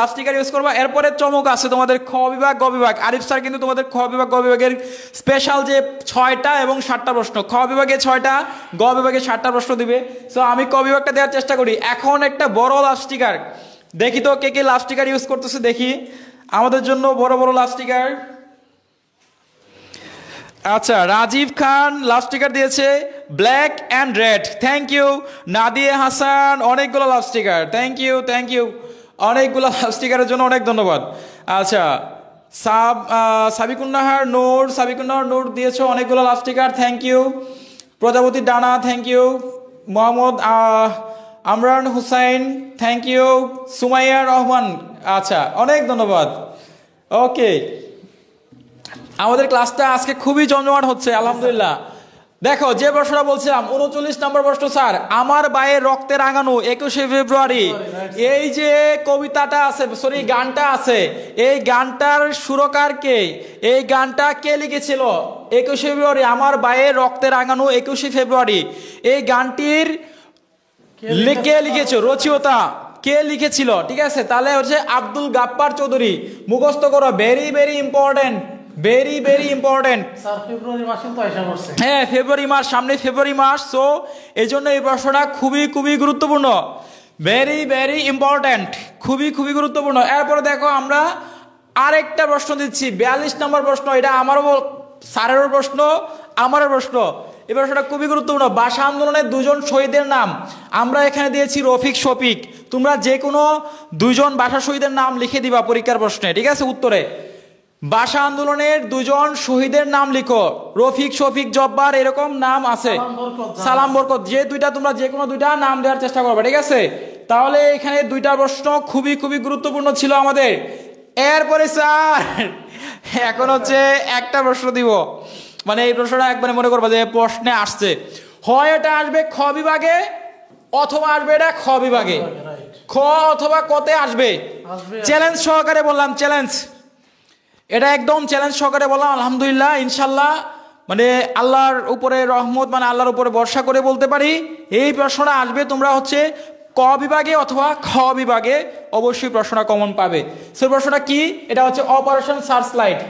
লাভ স্টিকার ইউজ করবা। এরপরে চমক আছে তোমাদের খ বিভাগ গ বিভাগ। আরিফ স্যার কিন্তু তোমাদের খ বিভাগ গ বিভাগের স্পেশাল যে 6টা এবং 7টা প্রশ্ন, খ বিভাগে 6টা, গ বিভাগে 7টা প্রশ্ন দিবে। সো আমি ক বিভাগটা দেওয়ার চেষ্টা করি। এখন একটা বড় লাভ স্টিকার দেখি তো কে কে লাভ স্টিকার ইউজ করতেছে, দেখি আমাদের জন্য বড় বড় লাভ স্টিকার। আচ্ছা, রাজীব খান লাভ স্টিকার দিয়েছে black and red, thank you. Nadia Hasan অনেকগুলো love sticker, thank you thank you, অনেকগুলো লাভ স্টিকারের জন্য অনেক ধন্যবাদ। আচ্ছা, সাবিকুন্নাহার নূর দিয়েছো অনেকগুলো love sticker, thank you. Projapoti Dana, thank you. Mohammad Amran Hussain, thank you. Sumaiya Rahman, আচ্ছা অনেক ধন্যবাদ। ওকে, আমাদের ক্লাসটা আজকে খুবই জমজমাট হচ্ছে আলহামদুলিল্লাহ। দেখো যে প্রশ্নটা বলছিলাম 39 নম্বর প্রশ্ন স্যার, আমার বায়ের রক্তে রাঙানো 21শে ফেব্রুয়ারি, এই যে কবিতাটা আছে, সরি গানটা আছে, এই গানটার সুরকার কে? এই গানটা কে লিখেছিল? 21শে ফেব্রুয়ারি, আমার বায়ের রক্তে রাঙানো 21শে ফেব্রুয়ারি, এই গানটির কে লিখেছে? রচয়িতা কে লিখেছিল? ঠিক আছে, তাহলে হচ্ছে আব্দুল গাফফার চৌধুরী। মুখস্থ করো, very very important, very very important. Sir ফেব্রুয়ারি মাসে তো আশা করছে। হ্যাঁ, ফেব্রুয়ারি মাস, সামনে ফেব্রুয়ারি মাস। সো এই জন্য এই প্রশ্নটা খুবই খুবই গুরুত্বপূর্ণ, ভেরি ভেরি ইম্পর্টেন্ট, খুবই খুবই গুরুত্বপূর্ণ। এরপরে দেখো আমরা আরেকটা প্রশ্ন দিচ্ছি, 42 নম্বর প্রশ্ন। এটা আমারও স্যারেরও প্রশ্ন, আমারও প্রশ্ন। এই প্রশ্নটা খুবই গুরুত্বপূর্ণ। ভাষা আন্দোলনের 2জন শহীদের নাম আমরা এখানে দিয়েছি রফিক শফিক। তোমরা যে কোনো 2জন ভাষা শহীদের নাম লিখে দিবা পরীক্ষার প্রশ্নে, ঠিক আছে? উত্তরে ভাষা আন্দোলনের 2জন শহীদের নাম লিখো, রফিক শফিক জব্বার এরকম নাম আছে, সালাম বরকত, যে দুইটা তোমরা যে কোনো 2টা নাম দেওয়ার চেষ্টা করবে, ঠিক আছে? তাহলে এখানে 2টা প্রশ্ন খুবই খুবই গুরুত্বপূর্ণ ছিল আমাদের। এরপরে স্যার এখন হচ্ছে একটা প্রশ্ন দিব, মানে এই প্রশ্নটা একবারে মনে করবা যে প্রশ্নে আসছে, হয় এটা আসবে খ বিভাগে অথবা আসবে এটা খ বিভাগে, খ অথবা কতে আসবে। চ্যালেঞ্জ সহকারে বললাম, চ্যালেঞ্জ, এটা একদম চ্যালেঞ্জ সহকারে বললাম। আলহামদুলিল্লাহ, ইনশাল্লাহ, মানে আল্লাহর উপরে রহমত, মানে আল্লাহর উপরে ভরসা করে বলতে পারি এই প্রশ্নটা আসবে। তোমরা হচ্ছে ক বিভাগে অথবা খ বিভাগে অবশ্যই প্রশ্নটা কমন পাবে। সেই প্রশ্নটা কি? এটা হচ্ছে operation search light.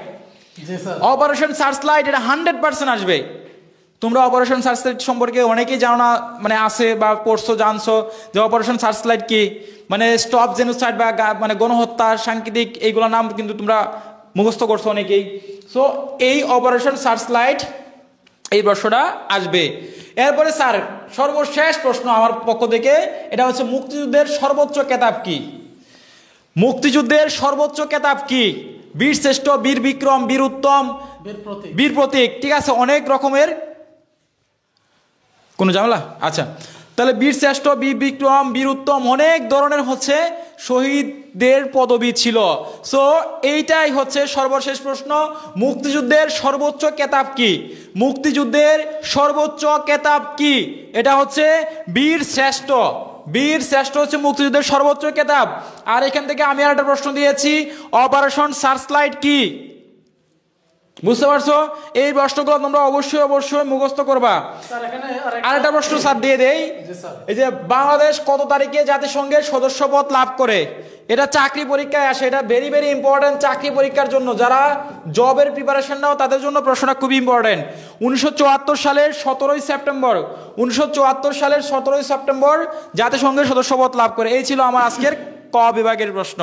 Operation search light, এটা 100% আসবে। তোমরা অপারেশন সার্চ লাইট সম্পর্কে অনেকেই জানো না, মানে আছে বা পড়ছো, জানছো যে অপারেশন সার্চ লাইট কি, মানে স্টপ জেনোসাইড বা মানে গণহত্যা সাংকেতিক এইগুলোর নাম কিন্তু তোমরা মুখস্থ করছো অনেকেই। সো এই অপারেশন সার্চ লাইট এই প্রশ্নটা আসবে। এরপরে স্যার সর্বশেষ প্রশ্ন আমার পক্ষ থেকে, এটা হচ্ছে মুক্তিযুদ্ধের সর্বোচ্চ খেতাব কি? মুক্তিযুদ্ধের সর্বোচ্চ খেতাব কি? বীর শ্রেষ্ঠ, বীর বিক্রম, বীর উত্তম, বীর প্রতীক, ঠিক আছে? অনেক রকমের, কোনো ঝামেলা? আচ্ছা, তাহলে বীর শ্রেষ্ঠ, বীর বিক্রম, বীর উত্তম, অনেক ধরনের হচ্ছে শহীদদের পদবি ছিল। সো এইটাই হচ্ছে সর্বশেষ প্রশ্ন, মুক্তিযুদ্ধের সর্বোচ্চ খেতাব কি? মুক্তিযুদ্ধের সর্বোচ্চ খেতাব কি? এটা হচ্ছে বীর শ্রেষ্ঠ। বীর শ্রেষ্ঠ হচ্ছে মুক্তিযুদ্ধের সর্বোচ্চ খেতাব। আর এখান থেকে আমি আর একটা প্রশ্ন দিয়েছি, অপারেশন সার্চলাইট কি? বুঝতে পারছো? এই প্রশ্নগুলো তোমরা অবশ্যই অবশ্যই মুখস্থ করবা। স্যার এখানে আরেকটা প্রশ্ন স্যার দিয়ে দেই, জি স্যার। এই যে বাংলাদেশ কত তারিখে জাতিসংঘের সদস্যপদ লাভ করে? এটা চাকরি পরীক্ষায় আসে, এটা ভেরি ভেরি ইম্পর্টেন্ট চাকরি পরীক্ষার জন্য, যারা জবের প্রিপারেশন নাও তাদের জন্য প্রশ্নটা খুবই ইম্পর্টেন্ট। 1974 সালের 17ই সেপ্টেম্বর, 1974 সালের 17ই সেপ্টেম্বর জাতিসংঘের সদস্যপদ লাভ করে। এই ছিল আমার আজকের ক বিভাগের প্রশ্ন।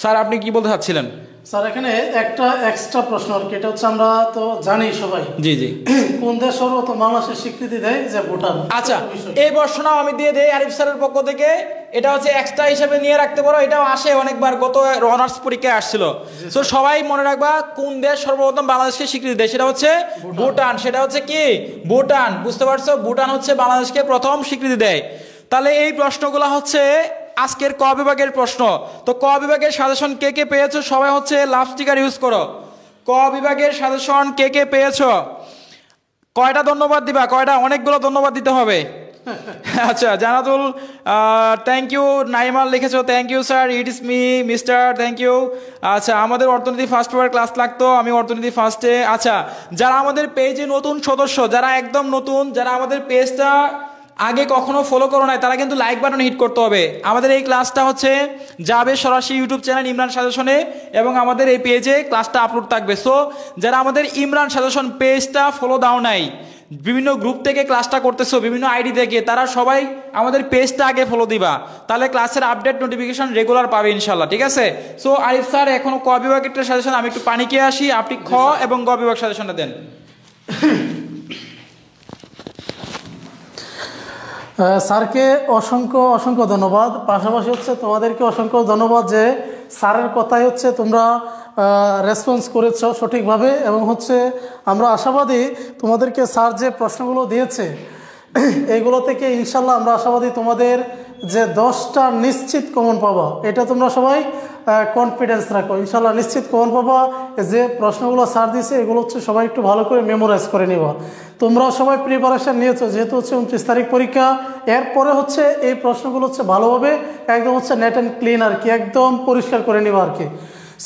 স্যার আপনি কি বলতে চাচ্ছিলেন? স্যার এখানে একটা এক্সট্রা প্রশ্ন আর কি, এটা হচ্ছে আমরা তো জানি সবাই, জি জি। কোন দেশ সর্বপ্রথম বাংলাদেশের স্বীকৃতি দেয়? যে ভুটান। আচ্ছা, এই প্রশ্নটাও আমি দিয়ে দেই আরিফ স্যারের পক্ষ থেকে। এটা হচ্ছে এক্সট্রা হিসেবে নিয়ে রাখতে পারো, এটাও আসে অনেকবার, গত অনার্স পরীক্ষায় আসছিল। তো সবাই মনে রাখবা কোন দেশ সর্বপ্রথম বাংলাদেশকে স্বীকৃতি দেয়, সেটা হচ্ছে ভুটান। সেটা হচ্ছে কি? ভুটান। বুঝতে পারছো? ভুটান হচ্ছে বাংলাদেশকে প্রথম স্বীকৃতি দেয়। তাহলে এই প্রশ্নগুলো হচ্ছে আজকের ক বিভাগের প্রশ্ন। তো ক বিভাগের সাজেশন কে কে পেয়েছো? সবাই হচ্ছে লাভ স্টিকার ইউজ করো। ক বিভাগের সাজেশন কে কে পেয়েছো? কয়টা ধন্যবাদ দিবা? কয়টা? অনেকগুলো ধন্যবাদ দিতে হবে। আচ্ছা, জানাতুল থ্যাংক ইউ। নাইমাল লিখেছো thank you sir, it is me mister, thank you. আচ্ছা, আমাদের অর্থনীতি ফার্স্ট পেপার ক্লাস লাগতো, আমি অর্থনীতি ফার্স্টে। আচ্ছা, যারা আমাদের পেজে নতুন সদস্য, যারা একদম নতুন, যারা আমাদের পেজটা আগে কখনো ফলো করো নাই, তারা কিন্তু লাইক বাটন হিট করতে হবে। আমাদের এই ক্লাসটা হচ্ছে যাবে সরাসরি ইউটিউব চ্যানেল ইমরান সাজেশনে, এবং আমাদের এই পেজে ক্লাসটা আপলোড থাকবে। সো যারা আমাদের ইমরান সাজেশন পেজটা ফলো দাও নাই, বিভিন্ন গ্রুপ থেকে ক্লাসটা করতেছো, বিভিন্ন আইডি থেকে, তারা সবাই আমাদের পেজটা আগে ফলো দিবা, তাহলে ক্লাসের আপডেট নোটিফিকেশন রেগুলার পাবে ইনশাল্লাহ। ঠিক আছে? সো আরিফ স্যার এখনো ক বিভাগের সাজেশন, আমি একটু পানি খেয়ে আসি, আপনি খ এবং গ বিভাগ সাজেশনটা দেন। স্যারকে অসংখ্য অসংখ্য ধন্যবাদ। পাশাপাশি হচ্ছে তোমাদেরকে অসংখ্য ধন্যবাদ যে স্যারের কথাই হচ্ছে তোমরা রেসপন্স করেছ সঠিকভাবে, এবং হচ্ছে আমরা আশাবাদী তোমাদেরকে স্যার যে প্রশ্নগুলো দিয়েছে এইগুলো থেকে ইনশাল্লাহ আমরা আশাবাদী তোমাদের যে 10টা নিশ্চিত কমন পাবা, এটা তোমরা সবাই কনফিডেন্স রাখো। ইনশাল্লাহ নিশ্চিত কমন পাবা। যে প্রশ্নগুলো স্যার দিয়েছে এগুলো হচ্ছে সবাই একটু ভালো করে মেমোরাইজ করে নিবা। তোমরা সবাই প্রিপারেশান নিয়েছো, যেহেতু হচ্ছে 29 তারিখ পরীক্ষা, এরপরে হচ্ছে এই প্রশ্নগুলো হচ্ছে ভালোভাবে একদম হচ্ছে নেট অ্যান্ড ক্লিন আর কি, একদম পরিষ্কার করে নিবা আর কি।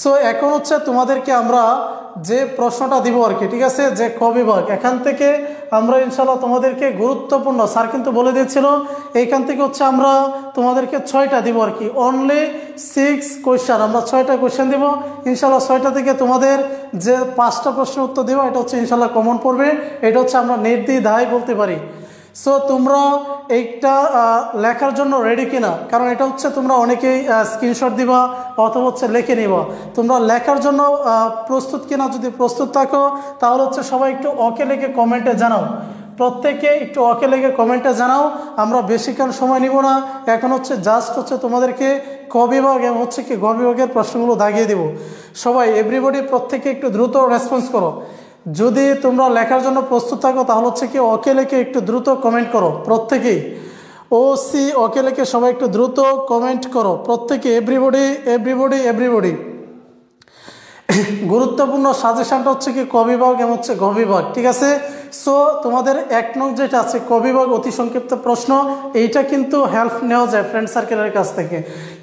সো এখন হচ্ছে তোমাদেরকে আমরা যে প্রশ্নটা দিব আর কি, ঠিক আছে, যে ক বিভাগ, এখান থেকে আমরা ইনশাল্লাহ তোমাদেরকে গুরুত্বপূর্ণ, স্যার কিন্তু বলে দিয়েছিল এইখান থেকে হচ্ছে আমরা তোমাদেরকে 6টা দিব আর কি, অনলি 6 কোয়েশ্চেন, আমরা 6টা কোয়েশ্চেন দিব ইনশাল্লাহ। 6টা থেকে তোমাদের যে 5টা প্রশ্নের উত্তর দেবো, এটা হচ্ছে ইনশাল্লাহ কমন পড়বে। এটা হচ্ছে আমরা নির্দ্বিধায় বলতে পারি। সো তোমরা এইটা লেখার জন্য রেডি কিনা, কারণ এটা হচ্ছে তোমরা অনেকেই স্ক্রিনশট দিবা অথবা হচ্ছে লিখে নিবা। তোমরা লেখার জন্য প্রস্তুত কিনা, যদি প্রস্তুত থাকো তাহলে হচ্ছে সবাই একটু ওকে লিখে কমেন্টে জানাও। প্রত্যেকে একটু ওকে লিখে কমেন্টে জানাও। আমরা বেশিক্ষণ সময় নিব না, এখন হচ্ছে জাস্ট হচ্ছে তোমাদেরকে ক বিভাগ এবং হচ্ছে কি গ বিভাগের প্রশ্নগুলো দাগিয়ে দিব। সবাই এভরিবডি প্রত্যেকে একটু দ্রুত রেসপন্স করো। যদি তোমরা লেখার জন্য প্রস্তুত থাকো তাহলে হচ্ছে কি ওকে লিখে একটু দ্রুত কমেন্ট করো প্রত্যেকেই। OC ওকে লিখে সবাই একটু দ্রুত কমেন্ট করো প্রত্যেকে, এভরিবডি এভরিবডি এভরিবডি। গুরুত্বপূর্ণ সাজেশনটা হচ্ছে কি ক বিভাগ এবং হচ্ছে গ বিভাগ, ঠিক আছে। সো তোমাদের 1 নং যেটা আছে ক বিভাগ অতি সংক্ষিপ্ত প্রশ্ন, এইটা কিন্তু হেল্প নেওয়া যায় ফ্রেন্ড সার্কেলের কাছ থেকে,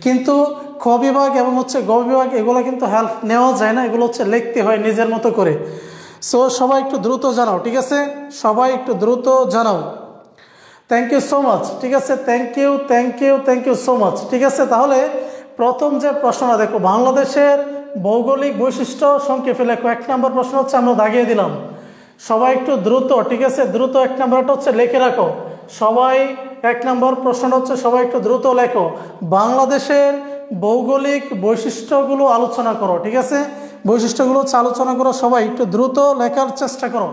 কিন্তু খ বিভাগ এবং হচ্ছে গ বিভাগ এগুলো কিন্তু হেল্প নেওয়া যায় না, এগুলো হচ্ছে লিখতে হয় নিজের মতো করে। সো সবাই একটু দ্রুত জানাও, ঠিক আছে, সবাই একটু দ্রুত জানাও। থ্যাংক ইউ সো মাচ, ঠিক আছে, thank you thank you thank you so much, ঠিক আছে। তাহলে প্রথম যে প্রশ্নটা দেখো, বাংলাদেশের ভৌগোলিক বৈশিষ্ট্য সংক্ষেপে লেখো। 1 নম্বর প্রশ্ন হচ্ছে আমরা দাগিয়ে দিলাম, সবাই একটু দ্রুত, ঠিক আছে, দ্রুত 1 নম্বরটা হচ্ছে লিখে রাখো সবাই। 1 নম্বর প্রশ্নটা হচ্ছে সবাই একটু দ্রুত লেখো, বাংলাদেশের ভৌগোলিক বৈশিষ্ট্যগুলো আলোচনা করো, ঠিক আছে, বৈশিষ্ট্যগুলো হচ্ছে আলোচনা করো। সবাই একটু দ্রুত লেখার চেষ্টা করো,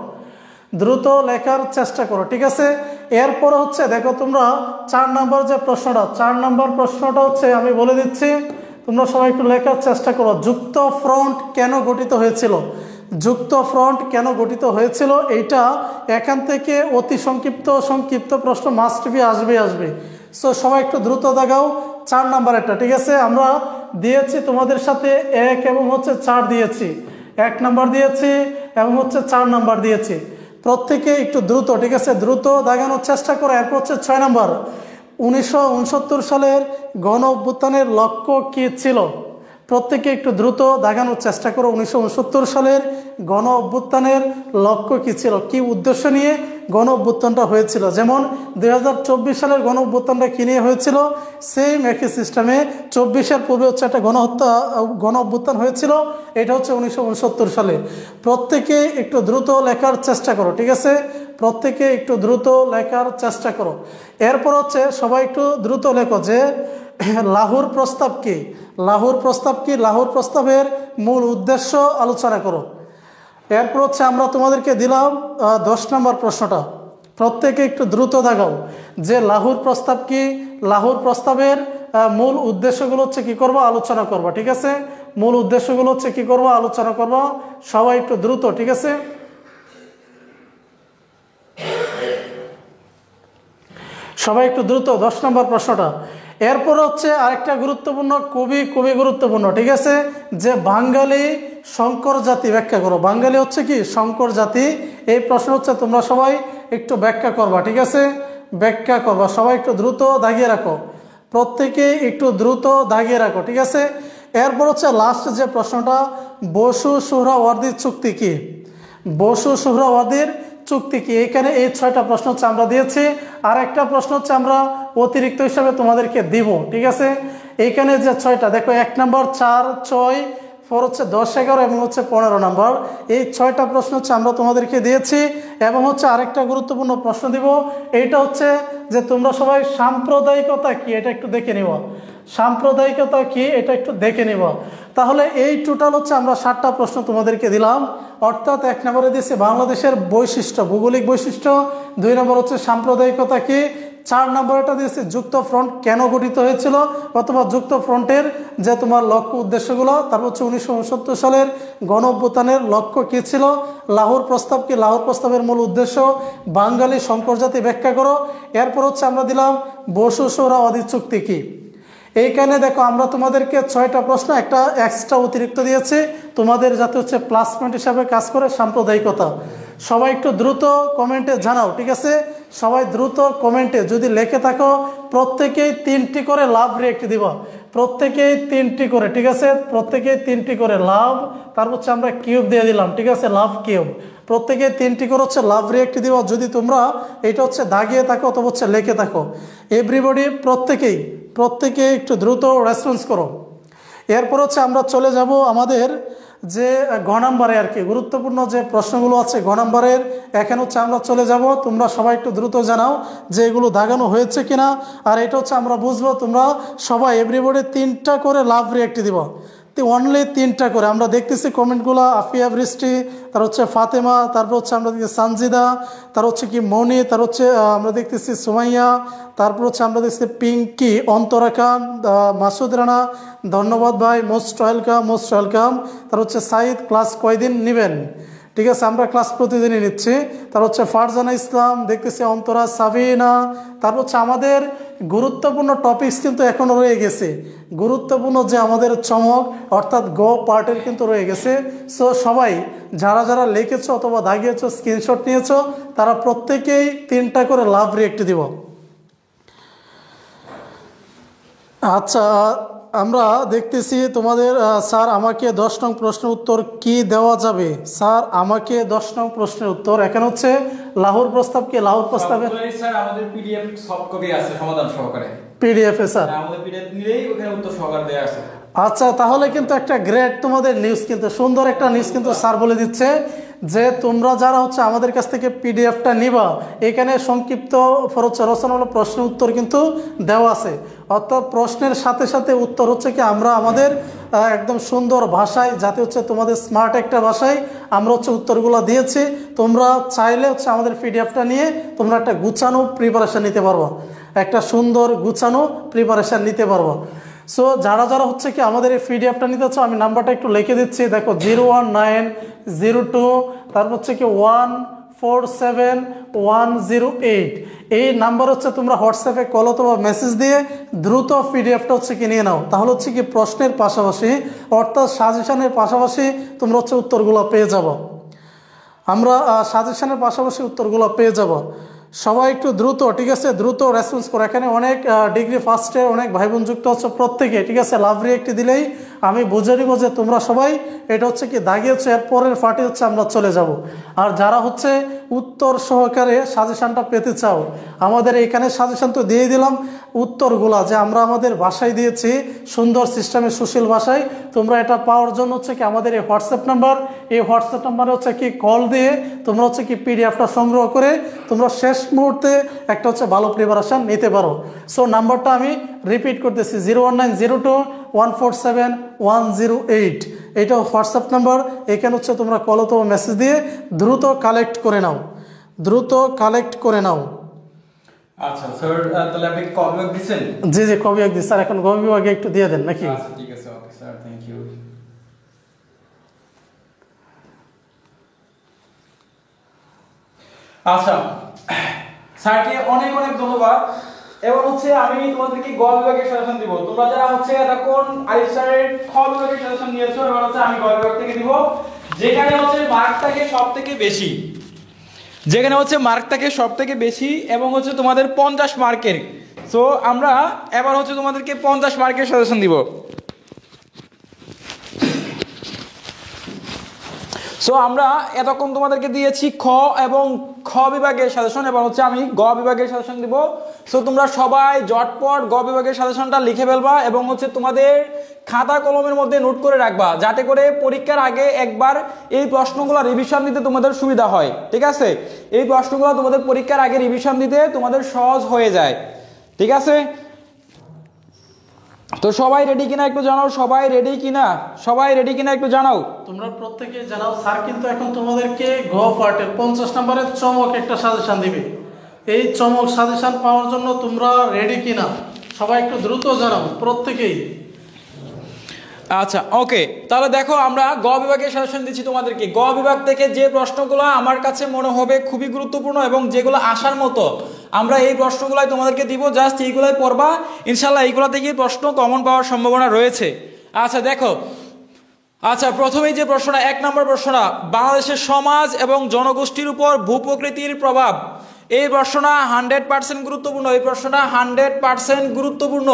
দ্রুত লেখার চেষ্টা করো, ঠিক আছে। এরপরে হচ্ছে দেখো তোমরা 4 নম্বর যে প্রশ্নটা, 4 নম্বর প্রশ্নটা হচ্ছে আমি বলে দিচ্ছি, তোমরা সবাই একটু লেখার চেষ্টা করো। যুক্ত ফ্রন্ট কেন গঠিত হয়েছিল? যুক্ত ফ্রন্ট কেন গঠিত হয়েছিল, এইটা এখান থেকে অতি সংক্ষিপ্ত প্রশ্ন মাস্ট বি আসবে। সো সবাই একটু দ্রুত দাগাও 4 নাম্বার একটা, ঠিক আছে। আমরা দিয়েছি তোমাদের সাথে 1 এবং হচ্ছে 4 দিয়েছি, 1 নাম্বার দিয়েছি এবং হচ্ছে 4 নাম্বার দিয়েছি। প্রত্যেকে একটু দ্রুত, ঠিক আছে, দ্রুত দাগানোর চেষ্টা করো। এরপর হচ্ছে 6 নাম্বার, 1969 সালের গণ অভ্যুত্থানের লক্ষ্য কী ছিল? প্রত্যেকে একটু দ্রুত দাগানোর চেষ্টা করো। 1969 সালের গণ অভ্যুত্থানের লক্ষ্য কী ছিল, কি উদ্দেশ্য নিয়ে গণ অভ্যুত্থানটা হয়েছিল? যেমন 2024 সালের গণ অভ্যুত্থানটা কী নিয়ে হয়েছিল, সেম একই সিস্টেমে 24-এর পূর্বে হচ্ছে একটা গণ অভ্যুত্থান হয়েছিল, এটা হচ্ছে 1969 সালে। প্রত্যেকে একটু দ্রুত লেখার চেষ্টা করো, ঠিক আছে? প্রত্যেকে একটু দ্রুত লেখার চেষ্টা করো। এরপর হচ্ছে সবাই একটু দ্রুত লেখো যে লাহোর প্রস্তাব কি, লাহোর প্রস্তাব কি, লাহোর প্রস্তাবের মূল উদ্দেশ্য আলোচনা করো। এরপর হচ্ছে আমরা তোমাদেরকে দিলাম 10 নম্বর প্রশ্নটা, প্রত্যেকে একটু দ্রুত দাগাও যে লাহোর প্রস্তাব কি, লাহোর প্রস্তাবের মূল উদ্দেশ্যগুলো হচ্ছে কি করবো, আলোচনা করবা, ঠিক আছে? মূল উদ্দেশ্যগুলো হচ্ছে কি করবো, আলোচনা করবো। সবাই একটু দ্রুত, ঠিক আছে? সবাই একটু দ্রুত 10 নম্বর প্রশ্নটা। এরপর হচ্ছে আরেকটা গুরুত্বপূর্ণ, খুবই গুরুত্বপূর্ণ, ঠিক আছে? যে বাঙালি সংকর জাতি ব্যাখ্যা করো। বাঙালি হচ্ছে কি সংকর জাতি, এই প্রশ্ন হচ্ছে তোমরা সবাই একটু ব্যাখ্যা করবা, ঠিক আছে? ব্যাখ্যা করবা, সবাই একটু দ্রুত দাগিয়ে রাখো, প্রত্যেকে একটু দ্রুত দাগিয়ে রাখো, ঠিক আছে? এরপর হচ্ছে লাস্ট যে প্রশ্নটা, বসু সুহরাওয়ার্দীর চুক্তি কি, বসু সুহরাওয়ার্দীর চুক্তি কি? এখানে এই 6টা প্রশ্ন হচ্ছে আমরা দিয়েছি, আর একটা প্রশ্ন হচ্ছে আমরা অতিরিক্ত হিসাবে তোমাদেরকে দিব, ঠিক আছে? এইখানে যে 6টা দেখো, 1 নম্বর, 4, 6, 4 হচ্ছে 10, 11 এবং হচ্ছে 15 নম্বর, এই 6টা প্রশ্ন হচ্ছে আমরা তোমাদেরকে দিয়েছি। এবং হচ্ছে আরেকটা গুরুত্বপূর্ণ প্রশ্ন দিব, এইটা হচ্ছে যে তোমরা সবাই সাম্প্রদায়িকতা কি এটা একটু দেখে নিব, সাম্প্রদায়িকতা কি এটা একটু দেখে নিব। তাহলে এই টোটাল হচ্ছে আমরা 7টা প্রশ্ন তোমাদেরকে দিলাম, অর্থাৎ 1 নম্বরে দিয়েছি বাংলাদেশের বৈশিষ্ট্য, ভৌগোলিক বৈশিষ্ট্য, 2 নম্বর হচ্ছে সাম্প্রদায়িকতা কি, 4 নম্বর এটা দিয়েছি যুক্ত ফ্রন্ট কেন গঠিত হয়েছিল, অথবা যুক্ত ফ্রন্টের যে তোমার লক্ষ্য উদ্দেশ্যগুলো, তারপর হচ্ছে 1969 সালের গণ অভ্যুত্থানের লক্ষ্য কী ছিল, লাহোর প্রস্তাব কি, লাহোর প্রস্তাবের মূল উদ্দেশ্য, বাঙালি সংকর জাতি ব্যাখ্যা করো। এরপর হচ্ছে আমরা দিলাম বসু সুহরাওয়ার্দী চুক্তি কি। এইখানে দেখো আমরা তোমাদেরকে 6টা প্রশ্ন একটা এক্সট্রা অতিরিক্ত দিয়েছি তোমাদের, যাতে হচ্ছে প্লাস পয়েন্ট হিসাবে কাজ করে সাম্প্রদায়িকতা। সবাই একটু দ্রুত কমেন্টে জানাও, ঠিক আছে? সবাই দ্রুত কমেন্টে যদি লেখে থাকো, প্রত্যেকেই 3টি করে লাভ রিয়েক্ট দিব, প্রত্যেকেই 3টি করে, ঠিক আছে? প্রত্যেকেই 3টি করে লাভ, তারপর হচ্ছে আমরা কিউব দিয়ে দিলাম, ঠিক আছে? লাভ কিউব, প্রত্যেকে 3টি করে হচ্ছে লাভ রিয়েক্ট দিব। যদি তোমরা এটা হচ্ছে দাগিয়ে থাকো অথবা হচ্ছে লেখে থাকো, এভরিবডি প্রত্যেকেই একটু দ্রুত রেসপন্স করো। এরপর হচ্ছে আমরা চলে যাব আমাদের যে ঘ নাম্বারে আর কি গুরুত্বপূর্ণ যে প্রশ্নগুলো আছে ঘ নাম্বারের, এখানে হচ্ছে আমরা চলে যাব। তোমরা সবাই একটু দ্রুত জানাও যে এগুলো দাগানো হয়েছে কিনা, আর এটা হচ্ছে আমরা বুঝবো তোমরা সবাই এভরিবডি 3টা করে লাভ রিয়েক্ট দিব, অনলি 3টা করে। আমরা দেখতেছি কমেন্টগুলো, আফিয়া বৃষ্টি, তার হচ্ছে ফাতেমা, তারপর হচ্ছে আমরা দেখছি সানজিদা, তার হচ্ছে কি মনি, তার হচ্ছে আমরা দেখতেছি সুমাইয়া, তারপর হচ্ছে আমরা দেখছি পিঙ্কি, অন্তরা খান, মাসুদ রানা, ধন্যবাদ ভাই, মোস্ট ওয়েলকাম। তার হচ্ছে সাইদ, ক্লাস কয়দিন নেবেন? ঠিক আছে, আমরা ক্লাস প্রতিদিনই নিচ্ছি। তার হচ্ছে ফারজানা ইসলাম, দেখতেছি অন্তরা, সাবিনা। তারপর হচ্ছে আমাদের গুরুত্বপূর্ণ টপিকস কিন্তু এখনও রয়ে গেছে, গুরুত্বপূর্ণ যে আমাদের চমক অর্থাৎ গো পার্টের কিন্তু রয়ে গেছে। সো সবাই যারা যারা লিখেছো অথবা দাগিয়েছো, স্ক্রিনশট নিয়েছো, তারা প্রত্যেকেই 3টা করে লাভ রিয়েক্ট দিব। আচ্ছা, আমরা দেখতেছি তোমাদের স্যার আমাকে 10 নং প্রশ্নের উত্তর কি দেওয়া যাবে? স্যার আমাকে 10 নং প্রশ্নের উত্তর, এখানে হচ্ছে লাহোর প্রস্তাব কি, লাহোর প্রস্তাবের স্যার আমাদের পিডিএফ সফট কপি আছে সমাধান সহকারে, পিডিএফ এ স্যার আমাদের পিডিএফ নিলেই ওখানে উত্তর সহকারে দেয়া আছে। আচ্ছা, তাহলে কিন্তু একটা গ্রেট তোমাদের নিউজ, কিন্তু সুন্দর একটা নিউজ কিন্তু স্যার বলে দিচ্ছে যে তোমরা যারা হচ্ছে আমাদের কাছ থেকে পিডিএফটা নিবা, এখানে সংক্ষিপ্ত রচনামূলক প্রশ্নের উত্তর কিন্তু দেওয়া আছে। অর্থাৎ প্রশ্নের সাথে সাথে উত্তর হচ্ছে কি আমরা আমাদের একদম সুন্দর ভাষায়, যাতে হচ্ছে তোমাদের স্মার্ট একটা ভাষায় আমরা হচ্ছে উত্তরগুলো দিয়েছি। তোমরা চাইলে হচ্ছে আমাদের পিডিএফটা নিয়ে তোমরা একটা গুছানো প্রিপারেশান নিতে পারবো, একটা সুন্দর গুছানো প্রিপারেশান নিতে পারবো। সো যারা যারা হচ্ছে কি আমাদের এই পিডিএফটা নিতে চাও, আমি নাম্বারটা একটু লিখে দিচ্ছি, দেখো 01902, তারপর হচ্ছে কি 147108, এই নাম্বার হচ্ছে তোমরা হোয়াটসঅ্যাপে কল অথবা মেসেজ দিয়ে দ্রুত পিডিএফটা হচ্ছে কি নিয়ে নাও। তাহলে হচ্ছে কি প্রশ্নের পাশাপাশি অর্থাৎ সাজেশনের পাশাপাশি তোমরা হচ্ছে উত্তরগুলো পেয়ে যাবো, আমরা সাজেশনের পাশাপাশি উত্তরগুলো পেয়ে যাব। সবাই একটু দ্রুত, ঠিক আছে, দ্রুত রেসপন্স করো। এখানে অনেক ডিগ্রি ফার্স্টের অনেক ভাই বোন যুক্ত হচ্ছে, প্রত্যেকে ঠিক আছে লাভ রিয়েক্ট দিলেই আমি বুঝে নিব যে তোমরা সবাই এটা হচ্ছে কি দাগি হচ্ছে এর পরের পার্টি হচ্ছে আমরা চলে যাব। আর যারা হচ্ছে উত্তর সহকারে সাজেশনটা পেতে চাও, আমাদের এইখানে সাজেশন তো দিয়ে দিলাম উত্তরগুলা যে আমরা আমাদের ভাষায় দিয়েছি, সুন্দর সিস্টেমে সুশীল ভাষায়। তোমরা এটা পাওয়ার জন্য হচ্ছে কি আমাদের এই হোয়াটসঅ্যাপ নাম্বার, এই হোয়াটসঅ্যাপ নাম্বারে হচ্ছে কি কল দিয়ে তোমরা হচ্ছে কি পিডিএফটা সংগ্রহ করে তোমরা শেষ মুহূর্তে একটা হচ্ছে ভালো প্রিপারেশন নিতে পারো। সো নাম্বারটা আমি রিপিট করতেছি, 01902147108। এইটা হোয়াটসঅ্যাপ নাম্বার। এখানে হচ্ছে তোমরা কল অথবা মেসেজ দিয়ে দ্রুত কালেক্ট করে নাও, দ্রুত কালেক্ট করে নাও। আচ্ছা স্যার, তাহলে আপনি কল ব্যাক দিবেন? জি জি, কবি এক দিন স্যার, এখন কবি বিভাগে একটু দিয়ে দেন নাকি? আচ্ছা ঠিক আছে, ওকে স্যার, থ্যাংক ইউ। আচ্ছা স্যারকে অনেক অনেক ধন্যবাদ। এবার হচ্ছে আমি তোমাদেরকে গ বিভাগের সাজেশন দিব। তোমরা যারা হচ্ছে এতক্ষণ আরিফ স্যারের খ বিভাগের সাজেশন নিয়েছো, এবার হচ্ছে আমি গ বিভাগ থেকে দিব, যেখানে হচ্ছে মার্ক থাকে সবথেকে বেশি, যেখানে হচ্ছে মার্ক থাকে সবথেকে বেশি এবং হচ্ছে তোমাদের 50 মার্কের। সো আমরা এবার হচ্ছে তোমাদেরকে 50 মার্কের সাজেশন দিব। সো আমরা এতক্ষণ তোমাদেরকে দিয়েছি খ এবং খ বিভাগের সাজেশন, এবার হচ্ছে আমি গ বিভাগের সাজেশন দিব। সো তোমরা সবাই জটপট গ বিভাগের সাজেশনটা লিখে ফেলবা এবং হচ্ছে তোমাদের খাতা কলমের মধ্যে নোট করে রাখবা, যাতে করে পরীক্ষার আগে একবার এই প্রশ্নগুলো রিভিশন দিতে তোমাদের সুবিধা হয়। ঠিক আছে, এই প্রশ্নগুলো তোমাদের পরীক্ষার আগে রিভিশন দিতে তোমাদের সহজ হয়ে যায়। ঠিক আছে, তো সবাই রেডি কিনা একটু জানাও, সবাই রেডি কিনা, সবাই রেডি কিনা একটু জানাও। তোমরা প্রত্যেকে জানাও। স্যার কিন্তু এখন তোমাদেরকে গ পার্টের 50 নম্বরের চমক একটা সাজেশন দিবে। এই চমক সাজেশন পাওয়ার জন্য তোমরা রেডি কিনা সবাই একটু দ্রুত জানাও প্রত্যেকেই। আচ্ছা ওকে, তাহলে দেখো আমরা গ বিভাগের সাজেশন দিচ্ছি তোমাদেরকে। গ বিভাগ থেকে যে প্রশ্নগুলো আমার কাছে মনে হবে খুবই গুরুত্বপূর্ণ এবং যেগুলো আসার মতো, আমরা এই প্রশ্নগুলাই তোমাদেরকে দিব। জাস্ট এইগুলাই পড়বা, ইনশাল্লাহ এইগুলো থেকে প্রশ্ন কমন পাওয়ার সম্ভাবনা রয়েছে। আচ্ছা দেখো, আচ্ছা প্রথমেই যে প্রশ্নটা, 1 নম্বর প্রশ্নটা, বাংলাদেশের সমাজ এবং জনগোষ্ঠীর উপর ভূপ্রকৃতির প্রভাব। এই প্রশ্নটা 100% গুরুত্বপূর্ণ, এই প্রশ্নটা 100% গুরুত্বপূর্ণ।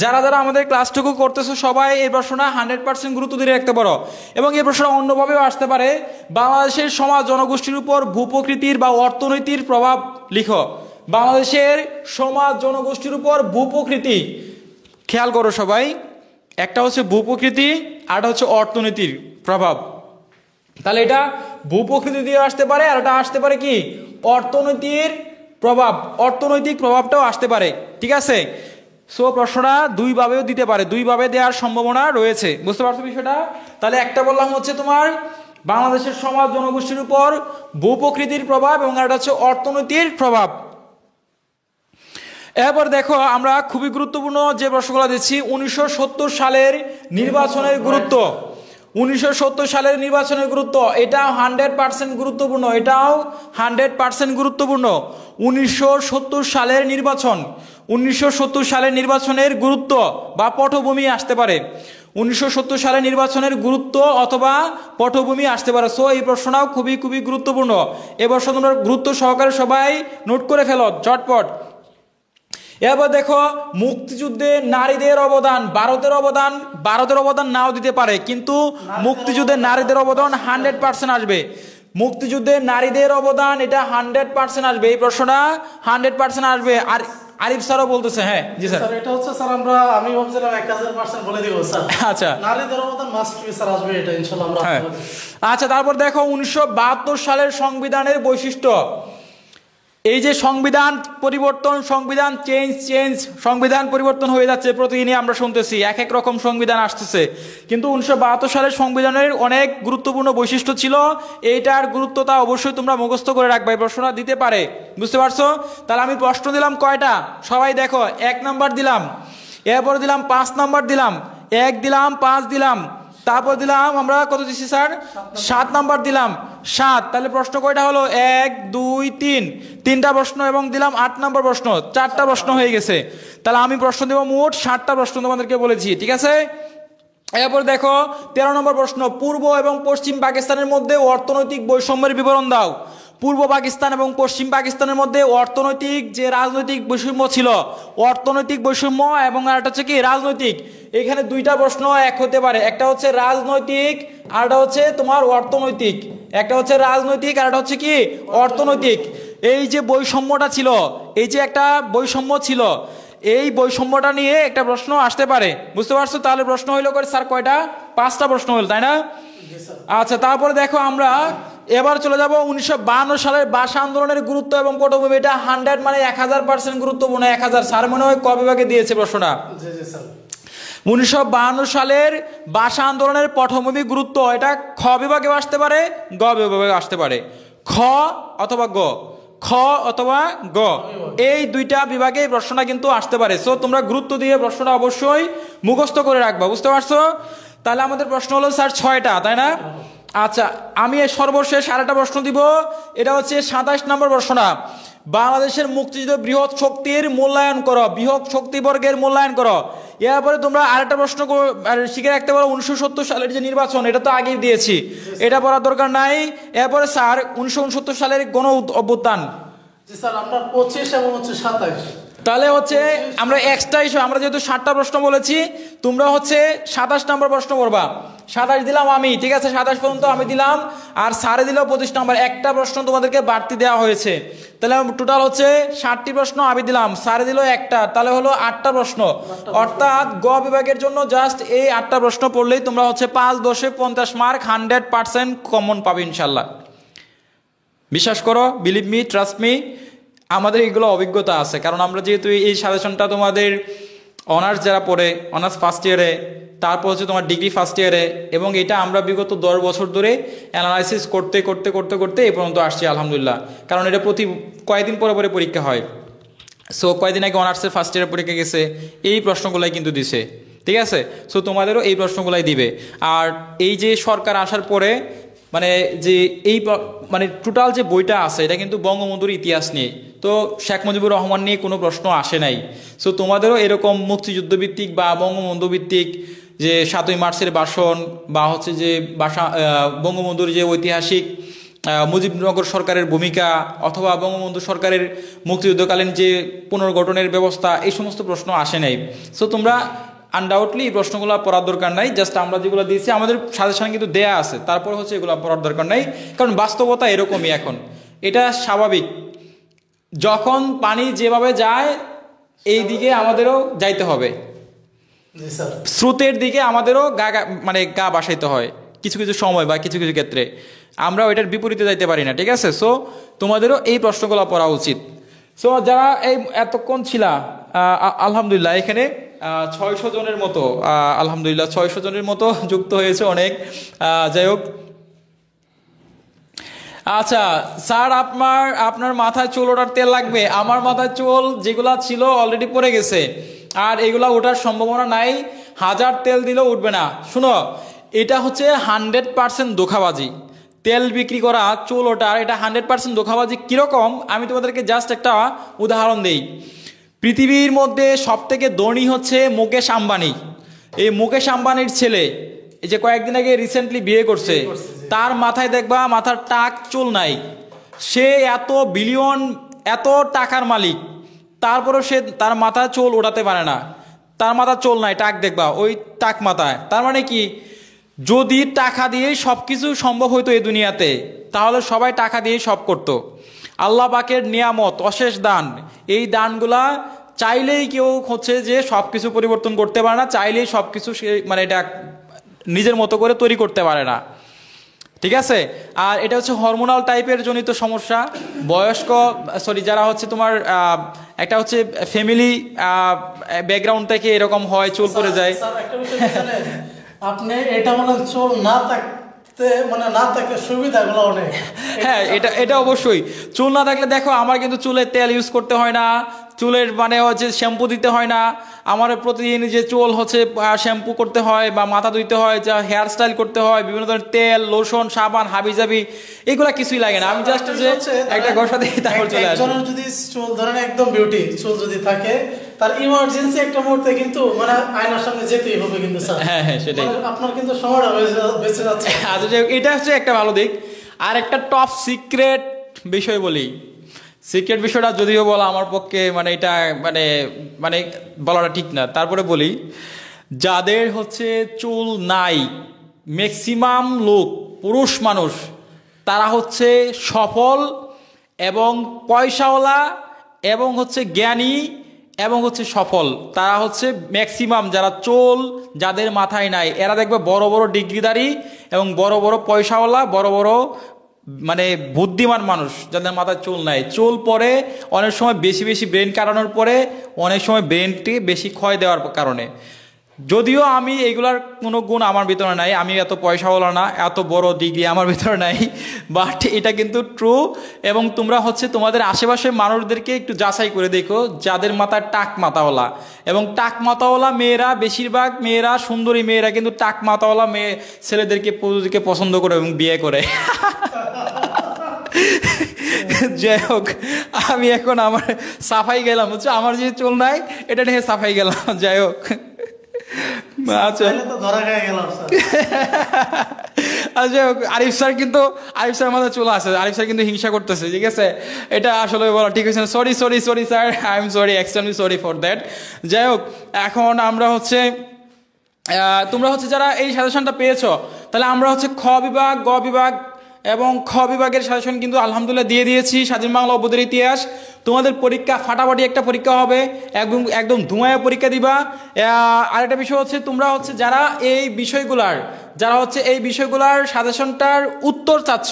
যারা যারা আমাদের ক্লাসটুকু করতেছো সবাই এই প্রশ্নটা 100% গুরুত্ব দিয়ে রাখতে পারো। এবং এই প্রশ্নটা অন্যভাবেও আসতে পারে, বাংলাদেশের সমাজ জনগোষ্ঠীর উপর ভূপ্রকৃতির বা অর্থনীতির প্রভাব লিখো। বাংলাদেশের সমাজ জনগোষ্ঠীর উপর ভূপ্রকৃতি, খেয়াল করো সবাই, একটা হচ্ছে ভূপ্রকৃতি আর একটা হচ্ছে অর্থনীতির প্রভাব। তাহলে এটা ভূপ্রকৃতি দিয়ে আসতে পারে আর এটা আসতে পারে কি অর্থনীতির প্রভাব, অর্থনৈতিক প্রভাবটাও আসতে পারে। ঠিক আছে, সো প্রশ্নটা দুইভাবেও দিতে পারে, দুইভাবে দেওয়ার সম্ভাবনা রয়েছে। বুঝতে পারছো বিষয়টা? তাহলে একটা বললাম হচ্ছে তোমার বাংলাদেশের সমাজ জনগোষ্ঠীর উপর ভূপ্রকৃতির প্রভাব এবং একটা হচ্ছে অর্থনীতির প্রভাব। এরপর দেখো আমরা খুবই গুরুত্বপূর্ণ যে প্রশ্নগুলো দিচ্ছি, 1970 সালের নির্বাচনের গুরুত্ব। 1970 সালের নির্বাচনের গুরুত্ব, এটাও 100% গুরুত্বপূর্ণ, এটাও 100% গুরুত্বপূর্ণ। 1970 সালের নির্বাচন, 1970 সালের নির্বাচনের গুরুত্ব বা পটভূমি আসতে পারে। 1970 সালের নির্বাচনের গুরুত্ব অথবা পটভূমি আসতে পারে। সো এই প্রশ্নটাও খুবই খুবই গুরুত্বপূর্ণ। এবার তোমরা গুরুত্ব সহকারে সবাই নোট করে ফেলো ঝটপট। এবার দেখো, মুক্তিযুদ্ধে নারীদের অবদান, ভারতের অবদান নাও দিতে পারে, কিন্তু মুক্তিযুদ্ধে নারীদের অবদান 100% আসবে। মুক্তিযুদ্ধে নারীদের অবদান এটা 100% আসবে, এই প্রশ্নটা 100% আসবে। আর আরিফ স্যারও বলতেছে, হ্যাঁ জি স্যার, এটা হচ্ছে স্যার আমি ভাবছিলাম 1000% বলে দিব স্যার। আচ্ছা, নারীদের অবদান মাস্ট বি স্যার, আসবে এটা ইনশাআল্লাহ আমরা। আচ্ছা তারপর দেখো 1972 সালের সংবিধানের বৈশিষ্ট্য। এই যে সংবিধান পরিবর্তন, সংবিধান চেঞ্জ, সংবিধান পরিবর্তন হয়ে যাচ্ছে, প্রতিদিনই আমরা শুনতেছি এক এক রকম সংবিধান আসতেছে, কিন্তু 1972 সালের সংবিধানের অনেক গুরুত্বপূর্ণ বৈশিষ্ট্য ছিল। এইটার গুরুত্বটা অবশ্যই তোমরা মুখস্থ করে রাখবে, প্রশ্নটা দিতে পারে। বুঝতে পারছো? তাহলে আমি প্রশ্ন দিলাম কয়টা সবাই দেখো, 1 নাম্বার দিলাম, এরপর দিলাম 5 নাম্বার দিলাম, 1 দিলাম, 5 দিলাম, তারপর দিলাম আমরা কত দিচ্ছি স্যার, 7 নাম্বার দিলাম, 7। তাহলে প্রশ্ন কয়টা হলো, 1 2 3, 3টা প্রশ্ন এবং দিলাম 8 নম্বর প্রশ্ন, 4টা প্রশ্ন হয়ে গেছে। তাহলে আমি প্রশ্ন দেবো মোট 7টা প্রশ্ন তোমাদেরকে বলেছি। ঠিক আছে, এরপর দেখো 13 নম্বর প্রশ্ন, পূর্ব এবং পশ্চিম পাকিস্তানের মধ্যে অর্থনৈতিক বৈষম্যের বিবরণ দাও। পূর্ব পাকিস্তান এবং পশ্চিম পাকিস্তানের মধ্যে অর্থনৈতিক যে রাজনৈতিক বৈষম্য ছিল, অর্থনৈতিক বৈষম্য এবং আরেকটা হচ্ছে কি রাজনৈতিক, এখানে দুইটা প্রশ্ন এক হতে পারে, একটা হচ্ছে রাজনৈতিক আর একটা হচ্ছে তোমার অর্থনৈতিক, একটা হচ্ছে রাজনৈতিক আর একটা হচ্ছে কি অর্থনৈতিক। এই যে বৈষম্যটা ছিল, এই যে একটা বৈষম্য ছিল, এই বৈষম্যটা নিয়ে একটা প্রশ্ন আসতে পারে, বুঝতে পারছো? তাহলে প্রশ্ন হইলো করে স্যার কয়টা, 5টা প্রশ্ন হলো, তাই না? আচ্ছা, তারপরে দেখো আমরা এবার চলে যাব 1952 সালের ভাষা আন্দোলনের গুরুত্ব এবং পটভূমি। এটা 100 মানে 1000% গুরুত্বপূর্ণ। 1000 স্যার মনে হয় ক বিভাগে দিয়েছে প্রশ্নটা। 1952 সালের ভাষা আন্দোলনের পটভূমি গুরুত্ব, এটা খ বিভাগে আসতে পারে, গ বিভাগে আসতে পারে, খ অথবা গ, খ অথবা গ, এই দুইটা বিভাগে এই প্রশ্নটা কিন্তু আসতে পারে। সো তোমরা গুরুত্ব দিয়ে প্রশ্নটা অবশ্যই মুখস্থ করে রাখবা, বুঝতে পারছো? তাহলে আমাদের প্রশ্ন হলো স্যার 6টা, তাই না? আচ্ছা, আমি সর্বশেষ আরেকটা প্রশ্ন দিব, এটা হচ্ছে 27 নম্বর প্রশ্নটা। বাংলাদেশের মুক্তিযুদ্ধ বৃহৎ শক্তির মূল্যায়ন করো, বৃহৎ শক্তিবর্গের মূল্যায়ন করো। এরপরে তোমরা আরেকটা প্রশ্ন শিখে রাখতে পারো, 1970 সালের যে নির্বাচন, এটা তো আগেই দিয়েছি, এটা পড়ার দরকার নাই। এরপরে স্যার 1969 সালের গণ অভ্যুত্থান। আমরা 25 এবং হচ্ছে 27, তাহলে হচ্ছে আমরা এক্সট্রা ইস্যু, আমরা যেহেতু 7টা প্রশ্ন বলেছি, তোমরা হচ্ছে 27 নম্বর প্রশ্ন করবা। 27 দিলাম আমি, ঠিক আছে, 27 পর্যন্ত আমি দিলাম, আর স্যারে দিল 25 নম্বর, একটা প্রশ্ন তোমাদেরকে বাড়তি দেওয়া হয়েছে। তাহলে টোটাল হচ্ছে 60টি প্রশ্ন আমি দিলাম, স্যারে দিল একটা, তাহলে হলো 8টা প্রশ্ন। অর্থাৎ গ বিভাগের জন্য জাস্ট এই 8টা প্রশ্ন পড়লেই তোমরা হচ্ছে 5 10 50 মার্ক 100% কমন পাবে ইনশাল্লাহ। বিশ্বাস করো, বিলিভ মি, ট্রাস্ট মি, আমাদের এগুলো অভিজ্ঞতা আছে। কারণ আমরা যেহেতু এই সাজেশনটা তোমাদের অনার্স যারা পড়ে, অনার্স ফার্স্ট ইয়ারে, তারপর হচ্ছে তোমার ডিগ্রি ফার্স্ট ইয়ারে, এবং এটা আমরা বিগত 10 বছর ধরে অ্যানালাইসিস করতে করতে করতে করতে এই পর্যন্ত আসছি আলহামদুলিল্লাহ। কারণ এটা প্রতি কয়েকদিন পরে পরে পরীক্ষা হয়। সো কয়েকদিন আগে অনার্সের ফার্স্ট ইয়ারের পরীক্ষা গেছে, এই প্রশ্নগুলাই কিন্তু দিছে, ঠিক আছে? সো তোমাদেরও এই প্রশ্নগুলাই দিবে। আর এই যে সরকার আসার পরে মানে যে এই মানে টোটাল যে বইটা আছে, এটা কিন্তু বঙ্গবন্ধুর ইতিহাস নিয়ে, তো শেখ মুজিবুর রহমান নিয়ে কোনো প্রশ্ন আসে নাই। সো তোমাদেরও এরকম মুক্তিযুদ্ধ ভিত্তিক বা বঙ্গবন্ধু ভিত্তিক যে 7ই মার্চের ভাষণ, বা হচ্ছে যে বঙ্গবন্ধুর যে ঐতিহাসিক মুজিবনগর সরকারের ভূমিকা, অথবা বঙ্গবন্ধু সরকারের মুক্তিযুদ্ধকালীন যে পুনর্গঠনের ব্যবস্থা, এই সমস্ত প্রশ্ন আসে নাই। সো তোমরা আনডাউটলি এই প্রশ্নগুলো পড়ার দরকার নাই, জাস্ট আমরা যেগুলো দিয়েছি আমাদের সাজেশন কিন্তু দেয়া আছে, তারপর হচ্ছে এগুলো পড়ার দরকার নাই। কারণ বাস্তবতা এরকমই এখন, এটা স্বাভাবিক। যখন পানি যেভাবে যায় এই দিকে আমাদেরও যাইতে হবে, স্রোতের দিকে আমাদেরও মানে গা বাসাইতে হয় কিছু কিছু সময় বা কিছু কিছু ক্ষেত্রে, আমরা ওইটার বিপরীতে যাইতে পারি না, ঠিক আছে? সো তোমাদেরও এই প্রশ্নগুলো পড়া উচিত। সো যারা এই এতক্ষণ ছিলা, আলহামদুলিল্লাহ এখানে 600 জনের মতো, আলহামদুলিল্লাহ 600 জনের মতো যুক্ত হয়েছে, অনেক। যাই হোক, আচ্ছা স্যার, আপনার মাথায় চুল ওঠার তেল লাগবে। আমার মাথায় চুল যেগুলা ছিল অলরেডি পড়ে গেছে, আর এগুলা ওঠার সম্ভাবনা নাই, 1000 তেল দিলেও উঠবে না। শুনো, এটা হচ্ছে 100% ধোঁকাবাজি। তেল বিক্রি করা, চুল ওঠার, এটা 100% ধোঁকাবাজি। কিরকম, আমি তোমাদেরকে জাস্ট একটা উদাহরণ দেই। পৃথিবীর মধ্যে সবথেকে ধনী হচ্ছে মুকেশ আম্বানি। এই মুকেশ আম্বানির ছেলে, এই যে কয়েকদিন আগে রিসেন্টলি বিয়ে করছে, তার মাথায় দেখবা মাথার টাক চুল নাই। সে এত বিলিয়ন, এত টাকার মালিক, তারপরেও সে তার মাথায় চুল ওঠাতে পারে না। তার মাথার চুল নাই, টাক দেখবা ওই টাক মাথায়। তার মানে কি, যদি টাকা দিয়ে সব কিছু সম্ভব হইতো এই দুনিয়াতে, তাহলে সবাই টাকা দিয়ে সব করত। আল্লাহ পাকের নিয়ামত, অশেষ দান, এই দানগুলা চাইলেই কেউ হচ্ছে যে সব কিছু পরিবর্তন করতে পারে না, চাইলেই সব কিছু সে মানে এটা নিজের মতো করে তৈরি করতে পারে না, ঠিক আছে? আর এটা হচ্ছে হরমোনাল টাইপের জনিত সমস্যা। বয়স্ক যারা হচ্ছে তোমার একটা হচ্ছে ফ্যামিলি ব্যাকগ্রাউন্ড থেকে এরকম হয়, চুল পড়ে যায়। আপনি এটা মানে চুল না থাকতে মানে না থাকলে সুবিধাগুলো অনেক। হ্যাঁ, এটা অবশ্যই। চুল না থাকলে দেখো, আমার কিন্তু চুলে তেল ইউজ করতে হয় না, চুলের মানে হচ্ছে শ্যাম্পু দিতে হয় না, আমার প্রতিদিন যে চুল হচ্ছে শ্যাম্পু করতে হয় বা মাথা ধুইতে হয়, যা হেয়ার স্টাইল করতে হয়, বিভিন্ন ধরনের তেল, লোশন, সাবান, হাবিজাবি, এগুলা কিছুই লাগে না। আমি জাস্ট যে একটা ঘষা দিই, তারপর চলে আসে। যদি চুল ধরেন একদম বিউটি চুল যদি থাকে, তার ইমার্জেন্সি একটা মুহূর্তে কিন্তু মানে আয়নার সামনে যেতেই হবে কিন্তু স্যার। হ্যাঁ হ্যাঁ, সেটাই। আপনার কিন্তু সময়টা বেঁচে যাচ্ছে। আচ্ছা, এটা হচ্ছে একটা ভালো দিক। আর একটা টপ সিক্রেট বিষয় বলি, সিক্রেট বিষয়টা যদিও বলা আমার পক্ষে মানে এটা মানে মানে বলাটা ঠিক না, তারপরে বলি যাদের হচ্ছে চুল নাই, ম্যাক্সিমাম লোক পুরুষ মানুষ তারা হচ্ছে সফল এবং পয়সাওয়ালা এবং হচ্ছে জ্ঞানী এবং হচ্ছে সফল, তারা হচ্ছে ম্যাক্সিমাম যারা চুল যাদের মাথায় নাই এরা দেখবে বড় বড় ডিগ্রিধারী এবং বড় বড় পয়সাওয়ালা, বড় বড় মানে বুদ্ধিমান মানুষ যাদের মাথায় চুল নাই। চুল পরে অনেক সময় বেশি বেশি ব্রেন কাটানোর পরে অনেক সময় ব্রেনটি বেশি ক্ষয় দেওয়ার কারণে। যদিও আমি এগুলার কোনো গুণ আমার ভিতরে নাই, আমি এত পয়সাওয়ালা না, এত বড় ডিগ্রি আমার ভিতরে নাই, বাট এটা কিন্তু ট্রু। এবং তোমরা হচ্ছে তোমাদের আশেপাশের মানুষদেরকে একটু যাচাই করে দেখো যাদের মাথায় টাক মাথাওয়ালা, এবং টাক মাথাওয়ালা মেয়েরা, বেশিরভাগ মেয়েরা, সুন্দরী মেয়েরা কিন্তু টাক মাথাওয়ালা মেয়ে ছেলেদেরকে পুরুষদেরকে পছন্দ করে এবং বিয়ে করে। যাই হোক, আমি এখন আমার সাফাই গেলাম, হচ্ছে আমার যে চুল নাই এটা নিয়ে সাফাই গেলাম। যাই হোক, আচ্ছা আচ্ছা, আরিফ স্যার কিন্তু, আরিফ স্যার আমাদের চলে আসে, আরিফ স্যার কিন্তু হিংসা করতেছে, ঠিক আছে, এটা আসলে বলা ঠিক হয়েছে না, sorry sorry sorry sir, I am sorry, extremely sorry for that. যাই হোক, এখন আমরা হচ্ছে তোমরা হচ্ছে যারা এই সাজেশনটা পেয়েছো, তাহলে আমরা হচ্ছে খ বিভাগ, গ বিভাগ এবং খ বিভাগের সাজেশন কিন্তু আলহামদুলিল্লাহ দিয়ে দিয়েছি। স্বাধীন বাংলা অভ্যুদয়ের ইতিহাস তোমাদের পরীক্ষা ফাটাফাটি একটা পরীক্ষা হবে, একদম একদম ধুমায়া পরীক্ষা দিবা। আরেকটা বিষয় হচ্ছে তোমরা হচ্ছে যারা এই বিষয়গুলার, যারা হচ্ছে এই বিষয়গুলার সাজেশনটার উত্তর চাচ্ছ,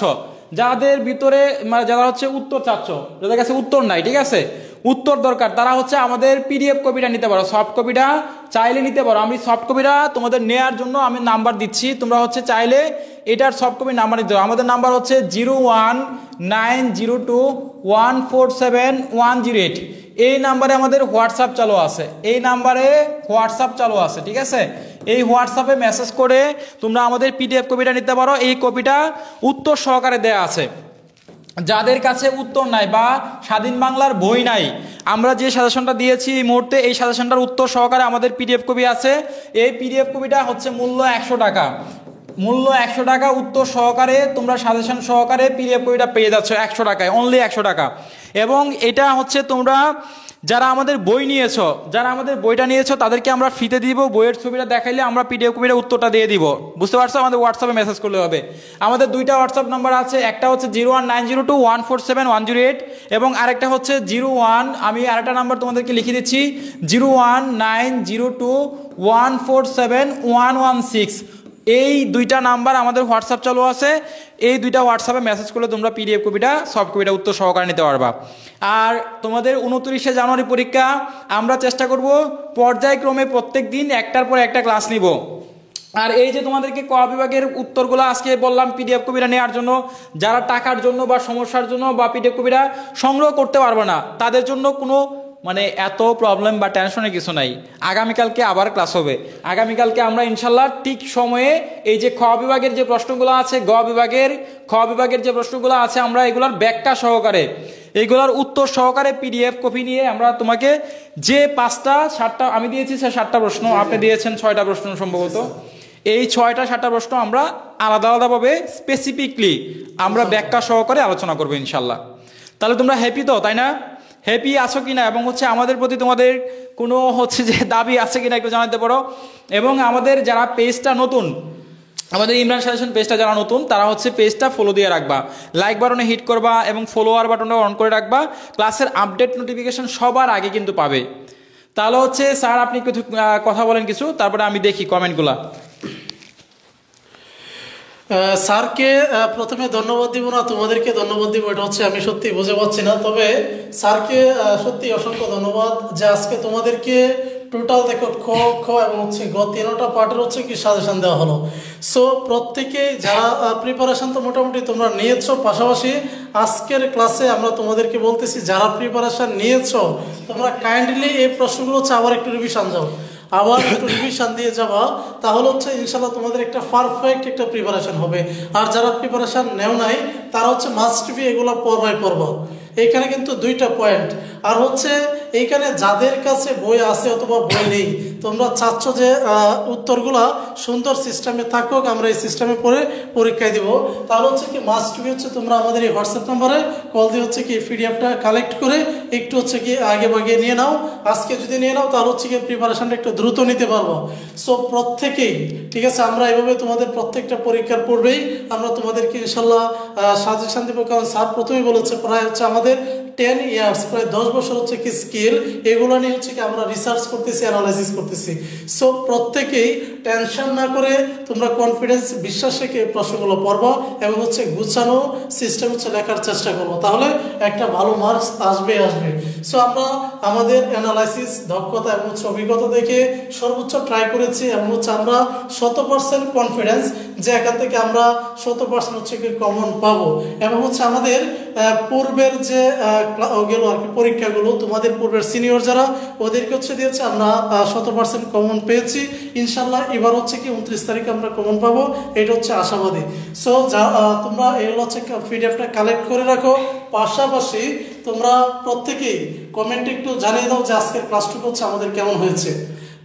যাদের ভিতরে মানে যারা হচ্ছে উত্তর চাচ্ছ, যাদের কাছে উত্তর নাই, ঠিক আছে, উত্তর দরকার, তারা হচ্ছে আমাদের পিডিএফ কপিটা নিতে পারো, সফট কপিটা চাইলে নিতে পারো। আমি সফট কপিটা তোমাদের নেওয়ার জন্য আমি নাম্বার দিচ্ছি, তোমরা হচ্ছে চাইলে এটার সফট কপি নাম্বার নিতে পারো। আমাদের নাম্বার হচ্ছে 019021471008। এই নাম্বারে আমাদের হোয়াটসঅ্যাপ চালু আছে, এই নাম্বারে হোয়াটসঅ্যাপ চালু আছে, ঠিক আছে। এই হোয়াটসঅ্যাপে মেসেজ করে তোমরা আমাদের পিডিএফ কপিটা নিতে পারো। এই কপিটা উত্তর সহকারে দেয়া আছে। যাদের কাছে উত্তর নাই বা স্বাধীন বাংলার বই নাই, আমরা যে সাজেশনটা দিয়েছি এই মুহূর্তে, এই সাজেশনটার উত্তর সহকারে আমাদের পিডিএফ কপি আছে। এই পিডিএফ কপিটা হচ্ছে মূল্য 100 টাকা, মূল্য 100 টাকা, উত্তর সহকারে তোমরা সাজেশন সহকারে পিডিএফ বইটা পেয়ে যাচ্ছ 100 টাকায়, অনলি 100 টাকা। এবং এটা হচ্ছে তোমরা যারা আমাদের বই নিয়েছো, যারা আমাদের বইটা নিয়েছো তাদেরকে আমরা ফ্রিতে দিব, বইয়ের ছবিটা দেখাইলে আমরা পিডিএফ কপিটা উত্তরটা দিয়ে দিব, বুঝতে পারছো। আমাদের হোয়াটসঅ্যাপে মেসেজ করলে হবে। আমাদের দুইটা হোয়াটসঅ্যাপ নাম্বার আছে, একটা হচ্ছে 019021471008 এবং আরেকটা হচ্ছে 01, আমি আরেকটা নাম্বার তোমাদেরকে লিখে দিচ্ছি, 019021471116। এই দুইটা নাম্বার আমাদের হোয়াটসঅ্যাপ চালু আছে। এই দুইটা হোয়াটসঅ্যাপে মেসেজ করলে তোমরা পিডিএফ কপিটা, সফট কপিটা উত্তর সহকারে নিতে পারবা। আর তোমাদের 29শে জানুয়ারি পরীক্ষা, আমরা চেষ্টা করব পর্যায়ক্রমে প্রত্যেক দিন একটার পর একটা ক্লাস নিব। আর এই যে তোমাদেরকে ক বিভাগের উত্তরগুলো আজকে বললাম পিডিএফ কপিটা নেওয়ার জন্য, যারা টাকার জন্য বা সমস্যার জন্য বা পিডিএফ কপিটা সংগ্রহ করতে পারবে না, তাদের জন্য কোনো মানে এত প্রবলেম বা টেনশনের কিছু নাই। আগামীকালকে আবার ক্লাস হবে। আগামীকালকে আমরা ইনশাল্লাহ ঠিক সময়ে এই যে খ বিভাগের যে প্রশ্নগুলো আছে, গ বিভাগের, খ বিভাগের যে প্রশ্নগুলো আছে, আমরা এগুলোর ব্যাখ্যা সহকারে, এইগুলোর উত্তর সহকারে পিডিএফ কপি নিয়ে আমরা তোমাকে যে 5টা 7টা আমি দিয়েছি, সে 7টা প্রশ্ন, আপনি দিয়েছেন 6টা প্রশ্ন সম্ভবত, এই 6টা 7টা প্রশ্ন আমরা আলাদা আলাদাভাবে স্পেসিফিকলি আমরা ব্যাখ্যা সহকারে আলোচনা করবো ইনশাল্লাহ। তাহলে তোমরা হ্যাপি তো, তাই না? হ্যাপি আছো কিনা, এবং হচ্ছে আমাদের প্রতি তোমাদের কোনো হচ্ছে যে দাবি আছে কিনা একটু জানাতে পারো। এবং আমাদের যারা পেজটা নতুন, আমাদের ইমরান সাজেশন পেজটা যারা নতুন, তারা হচ্ছে পেজটা ফলো দিয়ে রাখবা, লাইক বাটনে হিট করবা এবং ফলোয়ার বাটনটা অন করে রাখবা, ক্লাসের আপডেট নোটিফিকেশন সবার আগে কিন্তু পাবে। তাহলে হচ্ছে স্যার আপনি কিছু কথা বলেন কিছু, তারপরে আমি দেখি কমেন্টগুলা। স্যারকে প্রথমে ধন্যবাদ দিব না, তোমাদেরকে ধন্যবাদ দিব, এটা হচ্ছে আমি সত্যি বুঝে পাচ্ছি না। তবে স্যারকে সত্যি অসংখ্য ধন্যবাদ যে আজকে তোমাদেরকে টোটাল দেখো খ খ এবং হচ্ছে গ 3টা পার্টের হচ্ছে কি সাজেশন দেওয়া হলো। সো প্রত্যেকে যারা প্রিপারেশন তো মোটামুটি তোমরা নিয়েছো, পাশাপাশি আজকের ক্লাসে আমরা তোমাদেরকে বলতেছি যারা প্রিপারেশন নিয়েছো তোমরা কাইন্ডলি এই প্রশ্নগুলো হচ্ছে আবার একটু রিভিশন যাও, আবার একটু রিভিশন দিয়ে যাবা, তাহলে হচ্ছে ইনশাল্লাহ তোমাদের একটা পারফেক্ট একটা প্রিপারেশন হবে। আর যারা প্রিপারেশন নেও নাই তারা হচ্ছে মাস্ট বি এগুলো পড়বাই পড়বা। এখানে কিন্তু 2টা পয়েন্ট, আর হচ্ছে এইখানে যাদের কাছে বই আছে অথবা বই নেই, তোমরা চাচ্ছ যে উত্তরগুলা সুন্দর সিস্টেমে থাকুক, আমরা এই সিস্টেমে পড়ে পরীক্ষায় দিব, তাহলে হচ্ছে কি মাস্ট বি হচ্ছে তোমরা আমাদের এই হোয়াটসঅ্যাপ নাম্বারে কল দিয়ে হচ্ছে কি পিডিএফটা কালেক্ট করে একটু হচ্ছে কি আগে ভাগে নিয়ে নাও। আজকে যদি নিয়ে নাও তাহলে হচ্ছে কি প্রিপারেশনটা একটু দ্রুত নিতে পারবো। সো প্রত্যেকেই ঠিক আছে, আমরা এভাবে তোমাদের প্রত্যেকটা পরীক্ষার পূর্বেই আমরা তোমাদেরকে ইনশাল্লাহ সাজেশন দেবো, কারণ স্যার প্রথমেই বলেছে প্রায় হচ্ছে আমাদের 10 ইয়ার্স, প্রায় 10 বছর হচ্ছে কি স্কিল, এগুলো নিয়ে হচ্ছে কি আমরা রিসার্চ করতেছি, অ্যানালাইসিস করতেছি। সো প্রত্যেকেই টেনশন না করে তোমরা কনফিডেন্স বিশ্বাস রেখে প্রশ্নগুলো পড়বা এবং হচ্ছে গুছানো সিস্টেম হচ্ছে লেখার চেষ্টা করবো, তাহলে একটা ভালো মার্কস আসবে। সো আমরা আমাদের অ্যানালাইসিস দক্ষতা এবং হচ্ছে অভিজ্ঞতা দেখে সর্বোচ্চ ট্রাই করেছি এবং হচ্ছে আমরা 100% কনফিডেন্স যে এখান থেকে আমরা 100% হচ্ছে কি কমন পাবো। এবং হচ্ছে আমাদের পূর্বের যে গেল আর কি পরীক্ষাগুলো, তোমাদের পূর্বের সিনিয়র যারা ওদেরকে হচ্ছে দিয়েছে, আমরা 100% কমন পেয়েছি। ইনশাল্লাহ এবার হচ্ছে কি 29 তারিখে আমরা কমন পাবো, এটা হচ্ছে আশাবাদী। সো তোমরা এগুলো হচ্ছে পিডিএফটা কালেক্ট করে রাখো, পাশাপাশি তোমরা প্রত্যেকেই কমেন্টে একটু জানিয়ে দাও যে আজকের ক্লাসটুকু হচ্ছে আমাদের কেমন হয়েছে।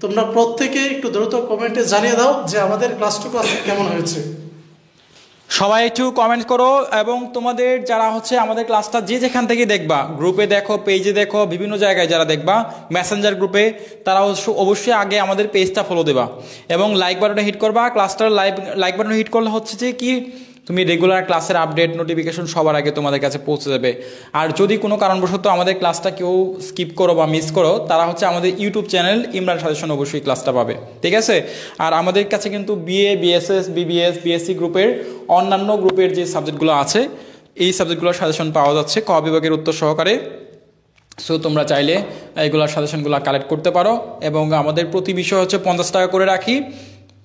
তোমরা প্রত্যেকেই একটু দ্রুত কমেন্টে জানিয়ে দাও যে আমাদের ক্লাসটুকু আজকে কেমন হয়েছে। সবাই একটু কমেন্ট করো, এবং তোমাদের যারা হচ্ছে আমাদের ক্লাসটা যে যেখান থেকে দেখবা, গ্রুপে দেখো, পেজে দেখো, বিভিন্ন জায়গায় যারা দেখবা, মেসেঞ্জার গ্রুপে, তারা অবশ্যই আগে আমাদের পেজটা ফলো দেবা এবং লাইক বাটনে হিট করবা। ক্লাসটার লাইক বাটনে হিট করলে হচ্ছে যে কি তুমি রেগুলার ক্লাসের আপডেট নোটিফিকেশন সবার আগে তোমাদের কাছে পৌঁছে যাবে। আর যদি কোনো কারণবশত আমাদের ক্লাসটা কেউ স্কিপ করো বা মিস করো, তারা হচ্ছে আমাদের ইউটিউব চ্যানেল ইমরান সাজেশন অবশ্যই ক্লাসটা পাবে, ঠিক আছে। আর আমাদের কাছে কিন্তু বিএ, বিএসএস, বিবিএস, বিএসসি গ্রুপের অন্যান্য গ্রুপের যে সাবজেক্টগুলো আছে, এই সাবজেক্টগুলোর সাজেশন পাওয়া যাচ্ছে ক বিভাগের উত্তর সহকারে। সো তোমরা চাইলে এইগুলোর সাজেশনগুলো কালেক্ট করতে পারো, এবং আমাদের প্রতি বিষয় হচ্ছে 50 টাকা করে রাখি।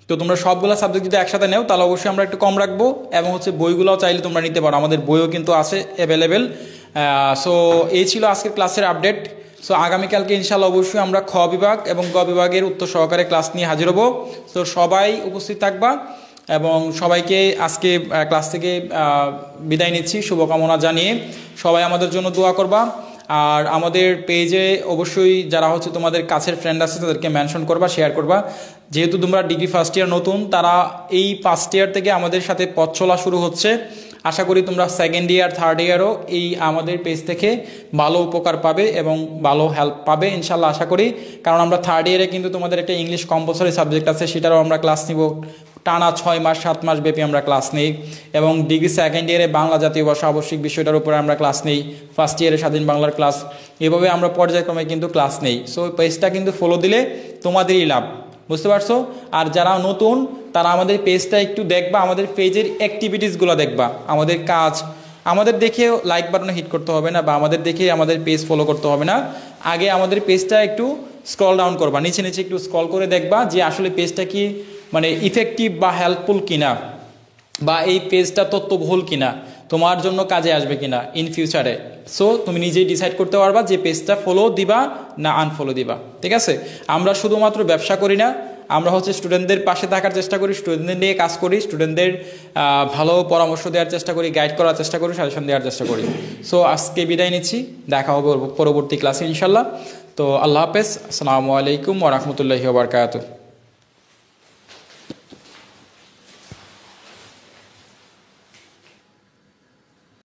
তো তোমরা সবগুলো সাবজেক্ট যদি একসাথে নেও তাহলে অবশ্যই আমরা একটু কম রাখবো, এবং হচ্ছে বইগুলোও চাইলে তোমরা নিতে পারো, আমাদের বইও কিন্তু আছে অ্যাভেলেবেল। সো এই ছিল আজকের ক্লাসের আপডেট। সো আগামীকালকে ইনশাল্লাহ অবশ্যই আমরা খ বিভাগ এবং গ বিভাগের উত্তর সহকারে ক্লাস নিয়ে হাজির হবো। তো সবাই উপস্থিত থাকবা, এবং সবাইকে আজকে ক্লাস থেকে বিদায় নিচ্ছি শুভকামনা জানিয়ে। সবাই আমাদের জন্য দোয়া করবা, আর আমাদের পেজে অবশ্যই যারা হচ্ছে তোমাদের কাছের ফ্রেন্ড আছে তাদেরকে মেনশন করবা, শেয়ার করবা। যেহেতু তোমরা ডিগ্রি ফার্স্ট ইয়ার নতুন, তারা এই ফার্স্ট ইয়ার থেকে আমাদের সাথে পথ চলা শুরু হচ্ছে। আশা করি তোমরা সেকেন্ড ইয়ার, থার্ড ইয়ারও এই আমাদের পেজ থেকে ভালো উপকার পাবে এবং ভালো হেল্প পাবে ইনশাল্লাহ, আশা করি। কারণ আমরা থার্ড ইয়ারে কিন্তু তোমাদের একটা ইংলিশ কম্পালসরি সাবজেক্ট আছে, সেটারও আমরা ক্লাস নিব, টানা 6 মাস 7 মাস ব্যাপী আমরা ক্লাস নেই। এবং ডিগ্রি সেকেন্ড ইয়ারে বাংলা জাতীয় ভাষা আবশ্যিক বিষয়টার উপরে আমরা ক্লাস নেই, ফার্স্ট ইয়ারে স্বাধীন বাংলার ক্লাস, এভাবে আমরা পর্যায়ক্রমে কিন্তু ক্লাস নেই। সো পেজটা কিন্তু ফলো দিলে তোমাদেরই লাভ, বুঝতে পারছো। আর যারা নতুন তারা আমাদের পেজটা একটু দেখবা, আমাদের পেজের অ্যাক্টিভিটিসগুলো দেখবা, আমাদের কাজ, আমাদের দেখে লাইক বাটনে হিট করতে হবে না, বা আমাদের দেখে আমাদের পেজ ফলো করতে হবে না। আগে আমাদের পেজটা একটু স্ক্রল ডাউন করবা, নিচে নিচে একটু স্ক্রল করে দেখবা যে আসলে পেজটা কি মানে ইফেক্টিভ বা হেল্পফুল কিনা, বা এই পেজটা তথ্যবহুল কিনা, তোমার জন্য কাজে আসবে কিনা ইন ফিউচারে। সো তুমি নিজেই ডিসাইড করতে পারবা যে পেজটা ফলো দিবা না আনফলো দিবা, ঠিক আছে। আমরা শুধুমাত্র ব্যবসা করি না, আমরা হচ্ছে স্টুডেন্টদের পাশে থাকার চেষ্টা করি, স্টুডেন্টদের নিয়ে কাজ করি, স্টুডেন্টদের ভালো পরামর্শ দেওয়ার চেষ্টা করি, গাইড করার চেষ্টা করি, সাজেশন দেওয়ার চেষ্টা করি। সো আজকে বিদায় নিচ্ছি, দেখা হবে পরবর্তী ক্লাসে ইনশাল্লাহ। তো আল্লাহ হাফেজ, আসসালামু আলাইকুম ওয়া রাহমাতুল্লাহি ওয়া বারাকাতুহু।